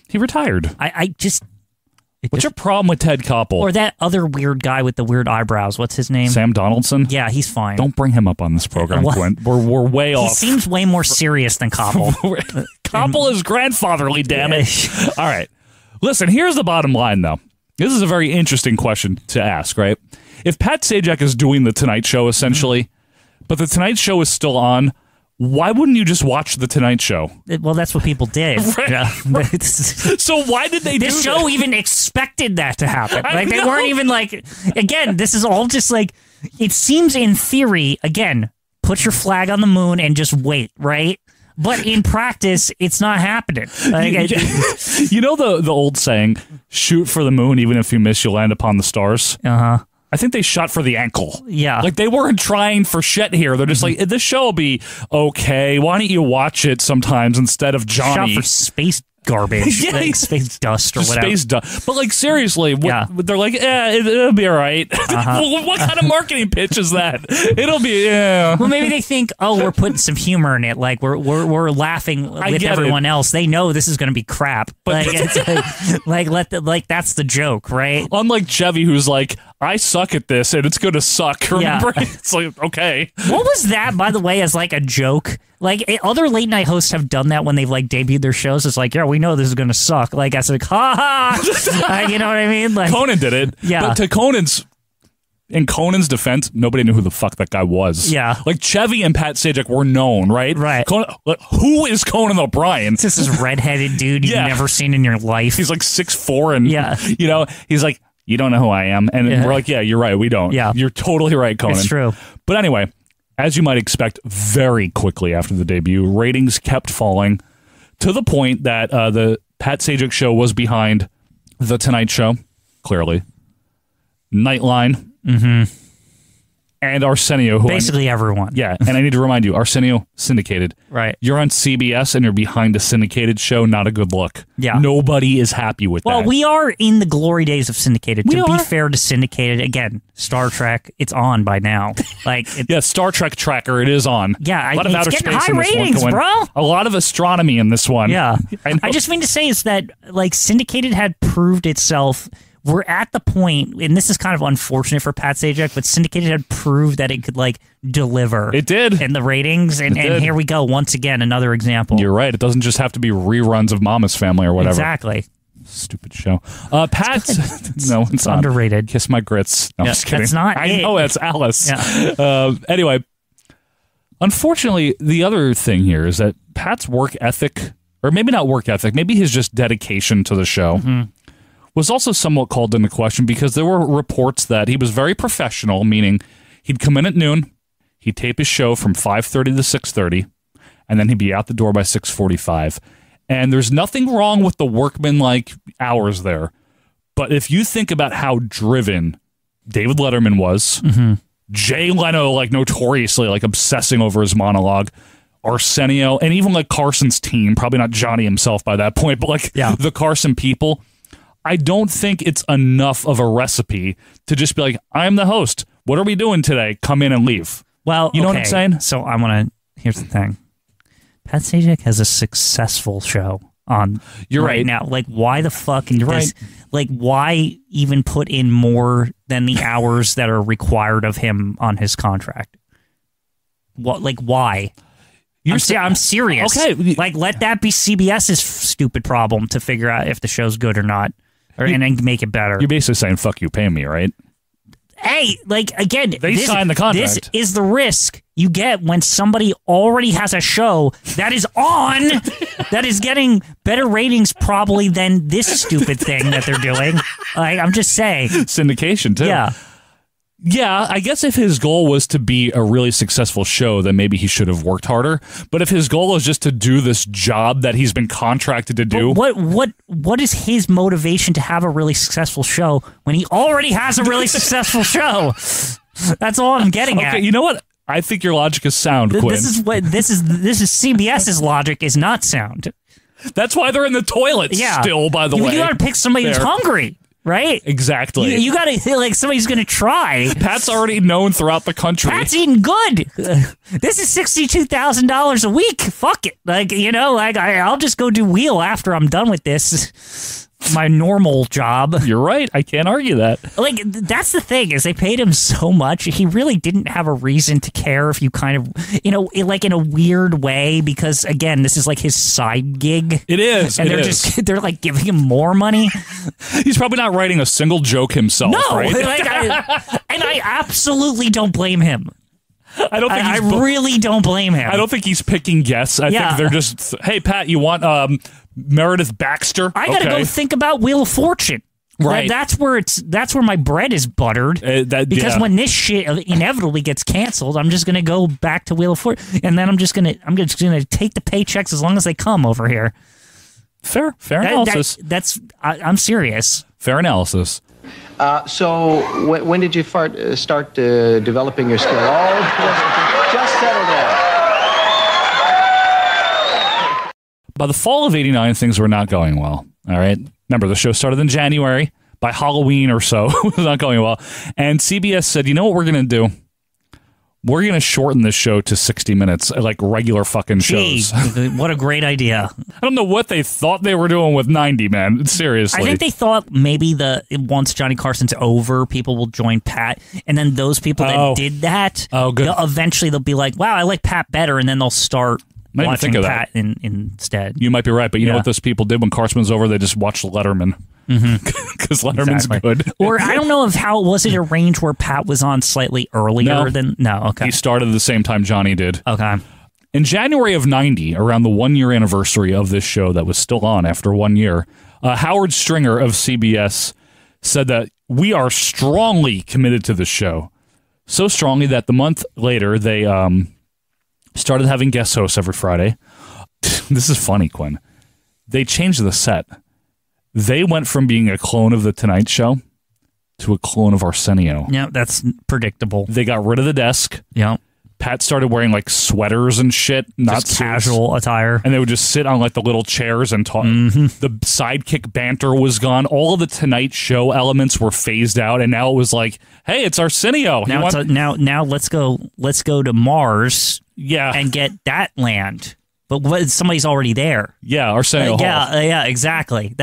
He retired. I just... What's your problem with Ted Koppel? Or that other weird guy with the weird eyebrows. What's his name? Sam Donaldson? Yeah, he's fine. Don't bring him up on this program, Quinn. We're way off. He seems way more serious than Koppel. Koppel is grandfatherly, damn it. All right. Listen, here's the bottom line, though. This is a very interesting question to ask, right? If Pat Sajak is doing The Tonight Show, essentially, but The Tonight Show is still on, why wouldn't you just watch The Tonight Show? Well, that's what people did. Right. Yeah. So why did they do this show even expected that to happen? Like, they weren't even like, again, this is all just like, it seems in theory, again, put your flag on the moon and just wait, right? But in practice, it's not happening. Like, you know the old saying, shoot for the moon, even if you miss, you'll land upon the stars? Uh-huh. I think they shot for the ankle. Yeah. Like, they weren't trying for shit here. They're just like, this show will be okay. Why don't you watch it sometimes instead of Johnny? Shot for space garbage. Yeah. Like space dust or whatever. Space dust. But, like, seriously, they're like, it'll be all right. What kind of marketing pitch is that? It'll be, Well, maybe they think, we're putting some humor in it. Like, we're laughing with everyone else. They know this is going to be crap. But like that's the joke, right? Unlike Chevy, who's like, I suck at this, and it's going to suck. Remember? Yeah. It's like, okay. What was that, by the way, as like a joke? Like, other late night hosts have done that when they've like debuted their shows. It's like, yeah, we know this is going to suck. Like, I said, ha ha. You know what I mean? Like, Conan did it. Yeah. But in Conan's defense, nobody knew who the fuck that guy was. Yeah. Like, Chevy and Pat Sajak were known, right? Right. Who is Conan O'Brien? This is redheaded dude you've never seen in your life. He's like 6'4", and he's like, you don't know who I am. And we're like, yeah, you're right. We don't. Yeah. You're totally right, Conan. It's true. But anyway, as you might expect, very quickly after the debut, ratings kept falling to the point that the Pat Sajak show was behind The Tonight Show, clearly, Nightline, and Arsenio. Who basically everyone. Yeah, and I need to remind you, Arsenio, syndicated. Right. You're on CBS and you're behind a syndicated show, not a good look. Yeah. Nobody is happy with that. Well, we are in the glory days of syndicated. We to be are. fair to syndicated, again, Star Trek, it's on by now. Like, yeah, Star Trek Tracker, it is on. Yeah, a lot of it's outer getting space high in this ratings, one. bro. A lot of astronomy in this one. Yeah. I I just mean to say is that, like, syndicated had proved itself. We're at the point, and this is kind of unfortunate for Pat Sajak, but syndicated had proved that it could, like, deliver. It did. In the ratings, and here we go, once again, another example. You're right. It doesn't just have to be reruns of Mama's Family or whatever. Exactly. Stupid show. Pat, no, it's not. Underrated. Kiss My Grits. No, I'm just kidding. That's not I know, that's Alice. Yeah. Anyway, unfortunately, the other thing here is that Pat's work ethic, or maybe not work ethic, maybe his just dedication to the show, was also somewhat called into question because there were reports that he was very professional, meaning he'd come in at noon, he'd tape his show from 5:30 to 6:30, and then he'd be out the door by 6:45. And there's nothing wrong with the workman-like hours there. But if you think about how driven David Letterman was, Jay Leno, like, notoriously, like, obsessing over his monologue, Arsenio, and even, like, Carson's team, probably not Johnny himself by that point, but, like, the Carson people, I don't think it's enough of a recipe to just be like, I'm the host. What are we doing today? Come in and leave. Well, you know what I'm saying? So I want to, here's the thing. Pat Sajak has a successful show on You're right. now. Like, why the fuck? You're right. Like, why even put in more than the hours that are required of him on his contract? What? Like, why? I'm serious. Okay. Like, let that be CBS's stupid problem to figure out if the show's good or not, and then make it better. You're basically saying, fuck you, pay me, right? Hey, like, again, They signed the contract. This is the risk you get when somebody already has a show that is on, that is getting better ratings probably than this stupid thing that they're doing. Like, I'm just saying. Syndication, too. Yeah. Yeah, I guess if his goal was to be a really successful show, then maybe he should have worked harder. But if his goal is just to do this job that he's been contracted to do, what is his motivation to have a really successful show when he already has a really successful show? That's all I'm getting at. Okay, you know what? I think your logic is sound, Quinn. This is CBS's logic is not sound. That's why they're in the toilet still, by the way. You got to pick somebody who's hungry. Right? Exactly. You got to, like, somebody's going to try. Pat's already known throughout the country. Pat's eating good. This is $62,000 a week. Fuck it. Like, you know, like, I'll just go do wheel after I'm done with this. my normal job. You're right. I can't argue that. Like, that's the thing, is they paid him so much, he really didn't have a reason to care if you kind of, you know, like in a weird way, because, again, this is like his side gig. It is. And they're like giving him more money. He's probably not writing a single joke himself, No, right? and I absolutely don't blame him. I don't think I really don't blame him. I don't think he's picking guests. I think they're just, hey, Pat, you want Meredith Baxter? I gotta go think about Wheel of Fortune. Right. That's where my bread is buttered. Because when this shit inevitably gets canceled, I'm just gonna go back to Wheel of Fortune, and then I'm just gonna take the paychecks as long as they come over here. Fair analysis. I'm serious. Fair analysis. So when did you start developing your skill? Oh, just settle down. By the fall of '89, things were not going well. All right. Remember, the show started in January. By Halloween or so, it was not going well. And CBS said, you know what we're going to do? We're going to shorten this show to 60 minutes, like regular fucking shows. What a great idea. I don't know what they thought they were doing with 90, man. Seriously. I think they thought maybe once Johnny Carson's over, people will join Pat. And then those people that did that, eventually they'll be like, wow, I like Pat better. And then they'll start watching Pat instead. You might be right, but you know what those people did when Carson was over? They just watched Letterman. Because Letterman's good. Or I don't know was it arranged where Pat was on slightly earlier than... No, okay. He started at the same time Johnny did. Okay. In January of '90, around the 1-year anniversary of this show that was still on after 1 year, Howard Stringer of CBS said that we are strongly committed to this show. So strongly that the month later, they started having guest hosts every Friday. This is funny, Quinn. They changed the set. They went from being a clone of The Tonight Show to a clone of Arsenio. Yeah, that's predictable. They got rid of the desk. Yeah. Pat started wearing like sweaters and shit, not just casual attire. And they would just sit on like the little chairs and talk. The sidekick banter was gone. All of the Tonight Show elements were phased out, and now it was like, hey, it's Arsenio. Now let's go to Mars. Yeah. And get that land. But somebody's already there. Yeah, Arsenio Hall. Yeah, exactly.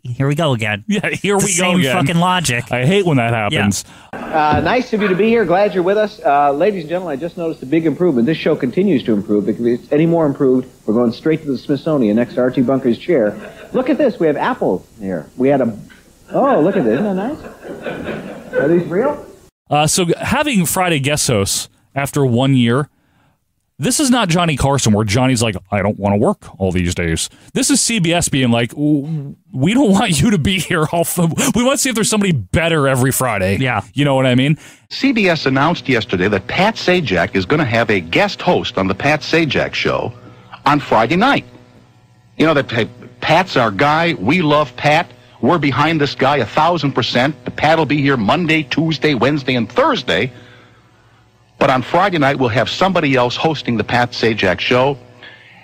Here we go again. Yeah, here we go again. Same fucking logic. I hate when that happens. Yeah. Nice of you to be here. Glad you're with us. Ladies and gentlemen, I just noticed a big improvement. This show continues to improve. If it's any more improved, we're going straight to the Smithsonian next to Archie Bunker's chair. Look at this. We have apples here. We had Oh, look at this. Isn't that nice? Are these real? So having Friday guest hosts after 1 year, this is not Johnny Carson where Johnny's like, I don't want to work all these days. This is CBS being like, we don't want you to be here. We want to see if there's somebody better every Friday. Yeah. You know what I mean? CBS announced yesterday that Pat Sajak is going to have a guest host on the Pat Sajak Show on Friday night. You know, that Pat's our guy. We love Pat. We're behind this guy 1,000%. Pat will be here Monday, Tuesday, Wednesday, and Thursday. But on Friday night, we'll have somebody else hosting the Pat Sajak Show.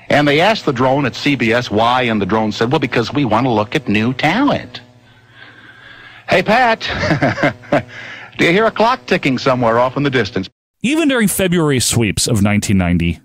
And they asked the drone at CBS why, and the drone said, well, because we want to look at new talent. Hey, Pat, do you hear a clock ticking somewhere off in the distance? Even during February sweeps of 1990,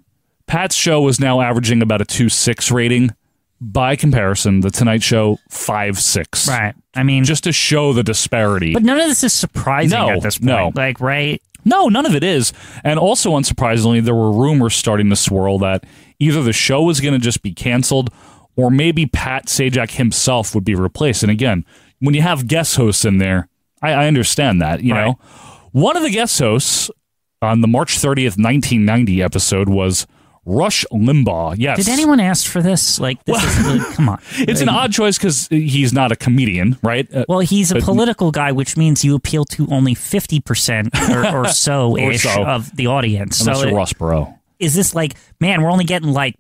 Pat's show was now averaging about a 2.6 rating. By comparison, The Tonight Show, 5.6. Right. I mean, just to show the disparity. But none of this is surprising at this point. No. Like, right? No, none of it is. And also, unsurprisingly, there were rumors starting to swirl that either the show was going to just be canceled or maybe Pat Sajak himself would be replaced. And again, when you have guest hosts in there, I understand that, you know. One of the guest hosts on the March 30th, 1990 episode was Rush Limbaugh. Yes. Did anyone ask for this? Like, this is, come on. It's an odd choice because he's not a comedian, right? Well, he's a political guy, which means you appeal to only 50% or so-ish of the audience. Unless you're Ross Perot. Is this like, man, we're only getting like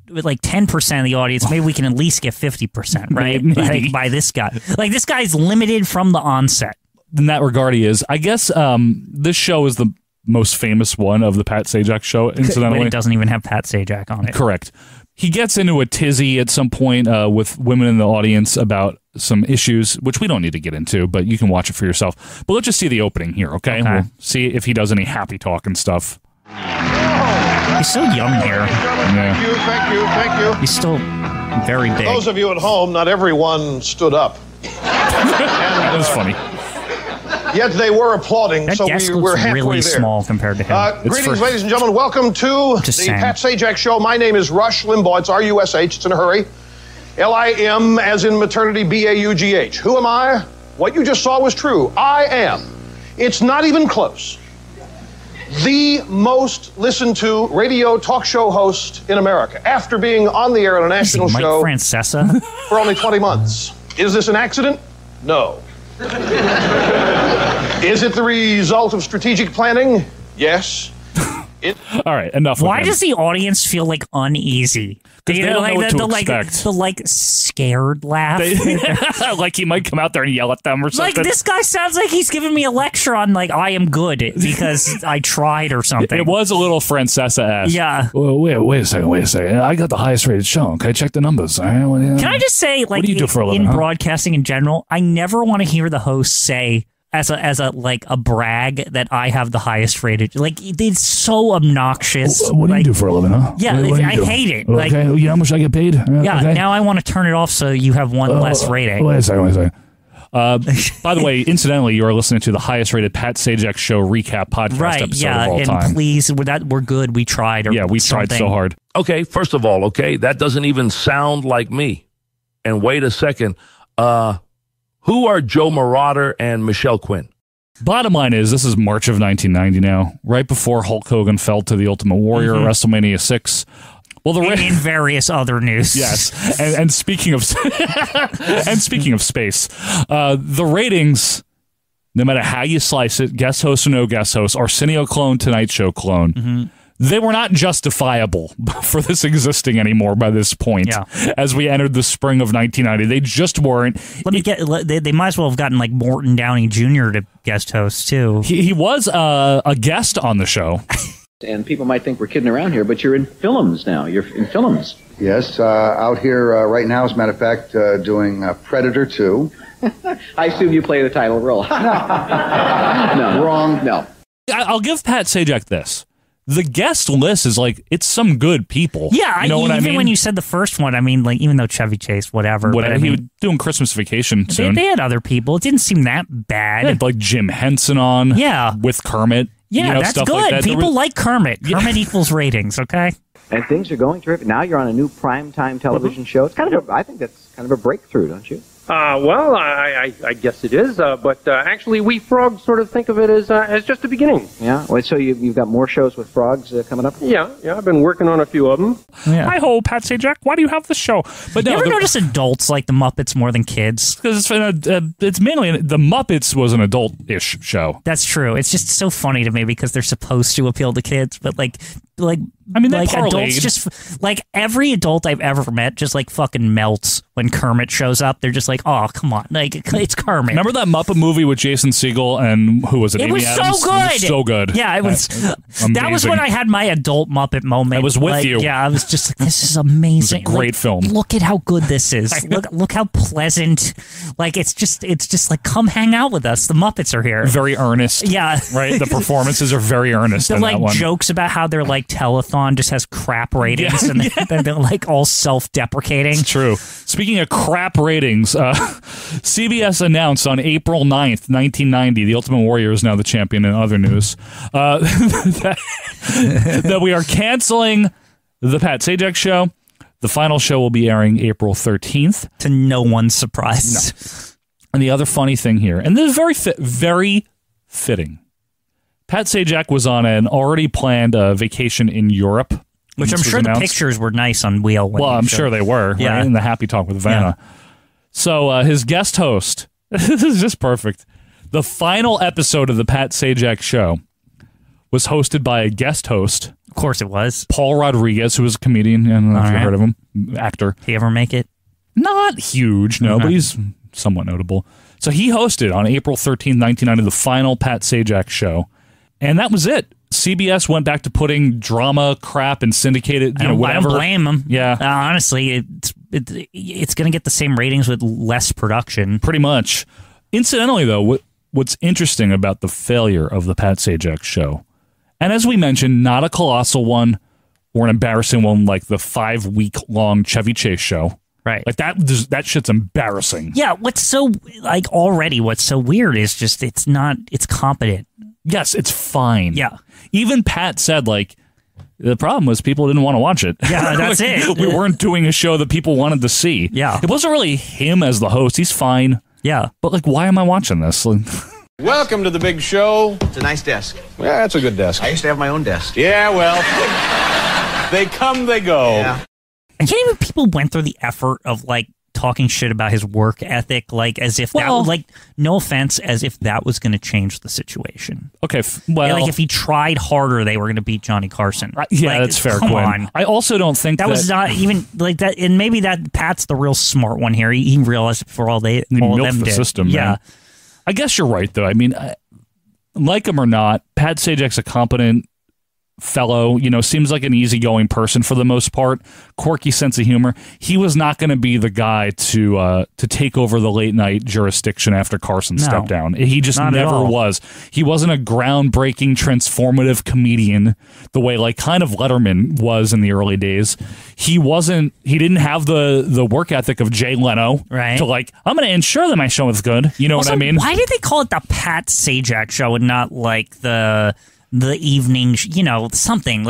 10% of the audience. Maybe we can at least get 50%, right? Like, by this guy. Like, this guy's limited from the onset. In that regard, he is. I guess this show is the most famous one of the Pat Sajak Show, incidentally. But it doesn't even have Pat Sajak on it. Correct. He gets into a tizzy at some point with women in the audience about some issues, which we don't need to get into, but you can watch it for yourself. But let's just see the opening here, okay? We'll see if he does any happy talk and stuff. He's so young here. Thank you. He's still very big. Those of you at home, not everyone stood up That was funny. Yet they were applauding, That so desk we're looks halfway really there. small compared to him. Greetings, ladies and gentlemen. Welcome to the saying. Pat Sajak Show. My name is Rush Limbaugh. It's R-U-S-H. It's in a hurry. L-I-M as in maternity, B-A-U-G-H. Who am I? What you just saw was true. I am. It's not even close. The most listened to radio talk show host in America after being on the air on a national Mike show Francesa? for only 20 months. Is this an accident? No. Is it the result of strategic planning? Yes. All right, enough. Why with does the audience feel like uneasy? They don't know what to expect. the scared laugh. Like he might come out there and yell at them or Like something. this guy sounds like he's giving me a lecture on like I am good because I tried or something. It was a little Francesa-esque. Yeah. Well, wait a second. I got the highest rated show. Okay, check the numbers. All right? Can I just say, like, what do you do for a living, in huh? broadcasting in general, I never want to hear the host say as a like a brag that I have the highest rated. Like it's so obnoxious. What do like, you do for a living, huh? Yeah, What do you I do? hate it. Okay, Like, you know how much I get paid? yeah, Okay. now I want to turn it off so you have one less rating. Wait a second. By the way, incidentally, you are listening to the highest rated Pat Sajak Show recap podcast Right, episode yeah, of all and time. please, we're good. We tried. Or Yeah, we tried so something. hard. Okay, first of all, that doesn't even sound like me. And wait a second. Who are Joe Marauder and Michelle Quinn? Bottom line is, this is March of 1990 now, right before Hulk Hogan fell to the Ultimate Warrior at WrestleMania 6. Well, in various other news. Yes, and speaking of and speaking of space, the ratings, no matter how you slice it, guest host or no guest host, Arsenio clone, Tonight Show clone, they were not justifiable for this existing anymore by this point. Yeah. As we entered the spring of 1990, they just weren't. They might as well have gotten like Morton Downey Jr. to guest host too. He was a guest on the show. And people might think we're kidding around here, but you're in films now. You're in films. Yes, out here right now, as a matter of fact, doing Predator 2. I assume you play the title role. No. Wrong. No. I'll give Pat Sajak this. The guest list is like, it's some good people. Yeah, you know what I even mean? when you said the first one, I mean, like, even though Chevy Chase, whatever. But I he was mean, doing Christmas Vacation soon. they had other people. It didn't seem that bad. They had like Jim Henson on. Yeah. With Kermit. Yeah, you know, that's stuff good. like that. People like Kermit. Kermit equals ratings, okay? And things are going terrific. Now you're on a new primetime television show. It's kind of I think that's kind of a breakthrough, don't you? Well, I guess it is, but actually we frogs sort of think of it as just the beginning. Yeah. Well, so you've got more shows with frogs coming up? Yeah, I've been working on a few of them. Yeah. Hi ho, Pat Sajak. Why do you have the show? But You no, ever notice adults like the Muppets more than kids? because it's mainly the Muppets was an adult-ish show. That's true. It's just so funny to me because they're supposed to appeal to kids, but like I mean, they like adults parlayed. just like every adult I've ever met just like fucking melts when Kermit shows up. They're just like, oh come on, like it's Kermit. Remember that Muppet movie with Jason Segel and who was it? It Amy was Adams? so good. It was so good. Yeah, it was. That was when I had my adult Muppet moment. I was with you. Yeah, I was just like, this is amazing. It was a great film. Look at how good this is. Look how pleasant. Like it's just like come hang out with us. The Muppets are here. Very earnest. Yeah. Right? The performances are very earnest The in like that one. jokes about how their like telethon just has crap ratings Yeah, and yeah. they're like all self-deprecating. It's true. Speaking of crap ratings, CBS announced on April 9th, 1990, the Ultimate Warrior is now the champion in other news, that we are canceling the Pat Sajak Show. The final show will be airing April 13th. To no one's surprise. No. And the other funny thing here, and this is very fitting. Pat Sajak was on an already planned vacation in Europe. Which I'm sure the pictures were nice on Wheel. Well, I'm sure they were. Yeah. Right? In the Happy Talk with Vanna. Yeah. So his guest host, this is just perfect. The final episode of the Pat Sajak Show was hosted by a guest host. Of course it was. Paul Rodriguez, who was a comedian. I don't know if you heard of him. Actor. Did he ever make it? Not huge, no, but he's somewhat notable. So he hosted on April 13th, 1990, the final Pat Sajak Show. And that was it. CBS went back to putting drama crap and syndicated, whatever. I don't blame them. Yeah. Honestly, it's going to get the same ratings with less production. Pretty much. Incidentally, though, what's interesting about the failure of the Pat Sajak Show, and as we mentioned, not a colossal one or an embarrassing one like the 5-week-long Chevy Chase show. Right. Like that shit's embarrassing. Yeah, what's so weird is just it's competent. Yes, it's fine. Yeah. Even Pat said, like, the problem was people didn't want to watch it. Yeah, that's it. We weren't doing a show that people wanted to see. Yeah. It wasn't really him as the host. He's fine. Yeah. But, like, why am I watching this? Welcome to the big show. It's a nice desk. Yeah, that's a good desk. I used to have my own desk. Yeah, well, they come, they go. Yeah. And can't even people went through the effort of like talking shit about his work ethic, like as if that was like, no offense, as if that was going to change the situation. Okay, well, like if he tried harder, they were going to beat Johnny Carson. Yeah, like, that's fair. Come Quinn. on. I also don't think that was not even like that. And maybe that Pat's the real smart one here. He realized it before all he all milked them the did. system. Yeah. Man. I guess you're right, though. I mean, like him or not, Pat Sajak's a competent fellow, seems like an easygoing person for the most part, quirky sense of humor. He was not going to be the guy to take over the late night jurisdiction after Carson stepped down. He just never was. He wasn't a groundbreaking, transformative comedian the way like kind of Letterman was in the early days. He didn't have the work ethic of Jay Leno to like, I'm going to ensure that my show is good. You know Also, what I mean? Why did they call it the Pat Sajak show and not like the evening, something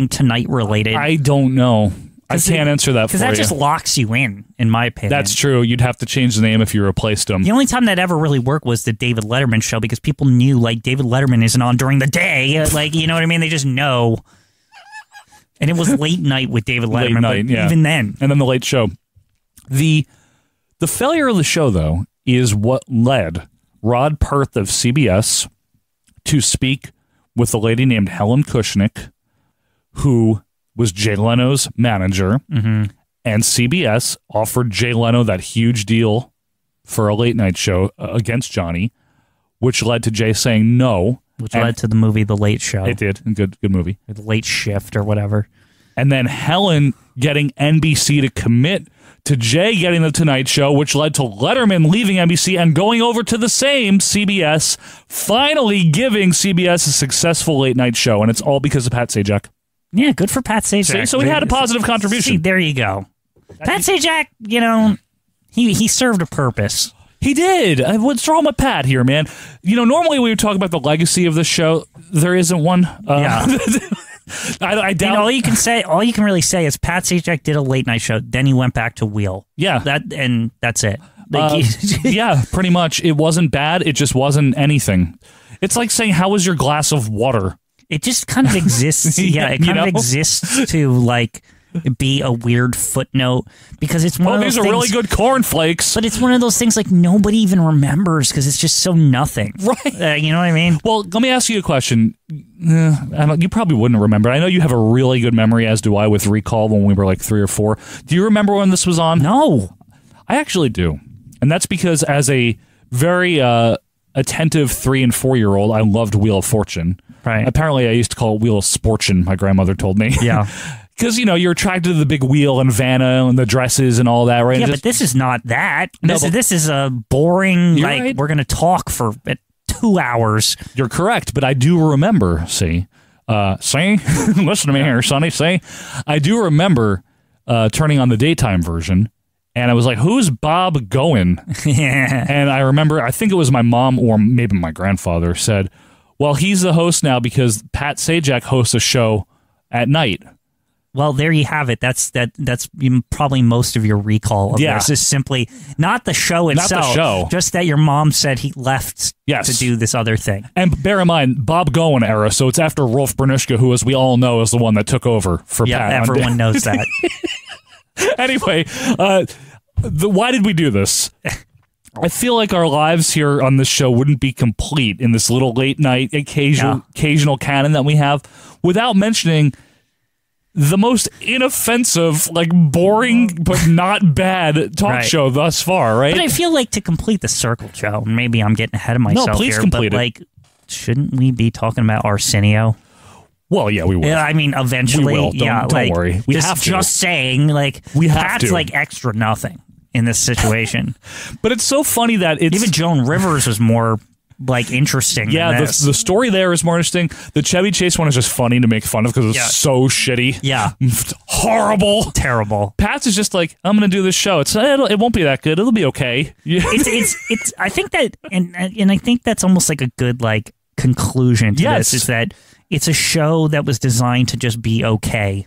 Tonight related? I don't know. I can't answer that for you. Because that just locks you in my opinion. That's true. You'd have to change the name if you replaced him. The only time that ever really worked was the David Letterman show because people knew, like, David Letterman isn't on during the day. Like, you know what I mean? They just know. And it was late night with David Letterman, night, yeah. Even then. And then the Late Show. The failure of the show, though, is what led Rod Perth of CBS to speak with a lady named Helen Kushnick, who was Jay Leno's manager, and CBS offered Jay Leno that huge deal for a late night show against Johnny, which led to Jay saying no. Which led to the movie The Late Show. It did. Good movie. Or The Late Shift or whatever. And then Helen getting NBC to commit to Jay getting the Tonight Show, which led to Letterman leaving NBC and going over to the same CBS, finally giving CBS a successful late night show. And it's all because of Pat Sajak. Yeah, good for Pat Sajak. See, so he had a positive contribution. See, there you go. Pat Sajak, he served a purpose. He did. What's wrong with Pat here, man? Normally we would talk about the legacy of the show. There isn't one. Yeah. I doubt. All you can really say is Pat Sajak did a late night show. Then he went back to Wheel. Yeah, that's it. Yeah, pretty much. It wasn't bad. It just wasn't anything. It's like saying, "How was your glass of water?" It just kind of exists. Yeah, it kind of exists to like be a weird footnote because it's one of those these are really good cornflakes. But it's one of those things like nobody even remembers because it's just so nothing. Right. You know what I mean? Well, let me ask you a question. You probably wouldn't remember. I know you have a really good memory, as do I, with Recall when we were like 3 or 4. Do you remember when this was on? No. I actually do. And that's because as a very attentive 3 and 4-year-old, I loved Wheel of Fortune. Right. Apparently, I used to call it Wheel of Sportune, my grandmother told me. Yeah. Because, you're attracted to the big wheel and Vanna and the dresses and all that, right? Yeah, but this is not that. No, This is a boring, right. We're going to talk for 2 hours. You're correct, but I do remember, listen to me here, Sonny, I do remember turning on the daytime version, and I was like, who's Bob Goen? And I remember, I think it was my mom or maybe my grandfather said, well, he's the host now because Pat Sajak hosts a show at night. Well, there you have it. That's probably most of your recall of this is simply not the show itself. Not the show. Just that your mom said he left to do this other thing. And bear in mind, Bob Goen era, so it's after Rolf Bernuschke, who, as we all know, is the one that took over for Pat. Yeah, everyone knows that. Anyway, why did we do this? I feel like our lives here on this show wouldn't be complete in this little late night occasional canon that we have without mentioning the most inoffensive, like boring but not bad talk show thus far, right? But I feel like to complete the circle, Joe, maybe I'm getting ahead of myself no, please here, complete but it. Shouldn't we be talking about Arsenio? Well, yeah, we will. Yeah, I mean, eventually, we will. Don't worry. We have to. Just saying, we have Pat's to. like extra nothing in this situation. But it's so funny that it's even Joan Rivers was more like interesting. Yeah, than the this. story there is more interesting. The Chevy Chase one is just funny to make fun of because it's so shitty. Yeah. Horrible. Terrible. Pat's is just like, I'm going to do this show. It won't be that good. It'll be okay. It's I think that and I think that's almost like a good like conclusion to this is that it's a show that was designed to just be okay.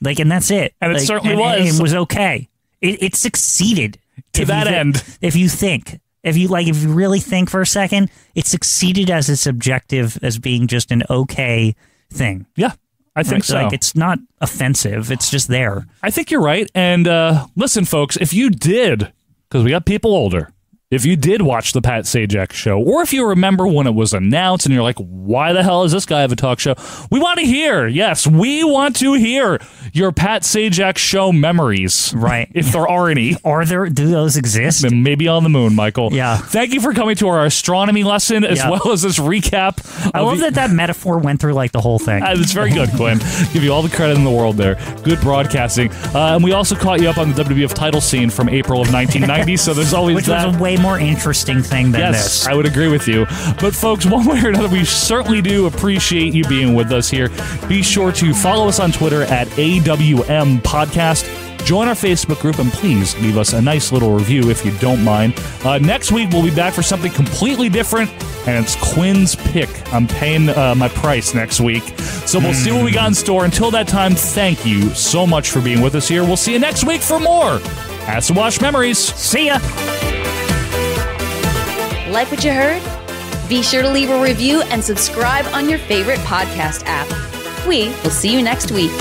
Like, and that's it. And it like, certainly and was. it was okay. It succeeded. To that end. If you think. If you really think for a second, it succeeded as its objective as being just an okay thing. Yeah, I think so. Like, it's not offensive. It's just there. I think you're right. And listen, folks, if you did, because we got people older, if you did watch the Pat Sajak show, or if you remember when it was announced and you're like, why the hell does this guy have a talk show? We want to hear. Yes, we want to hear your Pat Sajak show memories. Right. If there are any. Do those exist? Then maybe on the moon, Michael. Yeah. Thank you for coming to our astronomy lesson as well as this recap. I love that metaphor went through like the whole thing. It's very good, Quinn. Give you all the credit in the world there. Good broadcasting. And we also caught you up on the WWF title scene from April of 1990, so there's always Which that. was a way more interesting thing than this. I would agree with you. But folks, one way or another, we certainly do appreciate you being with us here. Be sure to follow us on Twitter at AWM Podcast. Join our Facebook group and please leave us a nice little review if you don't mind. Next week, we'll be back for something completely different, and it's Quinn's Pick. I'm paying my price next week. So we'll see what we got in store. Until that time, thank you so much for being with us here. We'll see you next week for more Acid Wash Memories. See ya. Like what you heard? Be sure to leave a review and subscribe on your favorite podcast app. We will see you next week.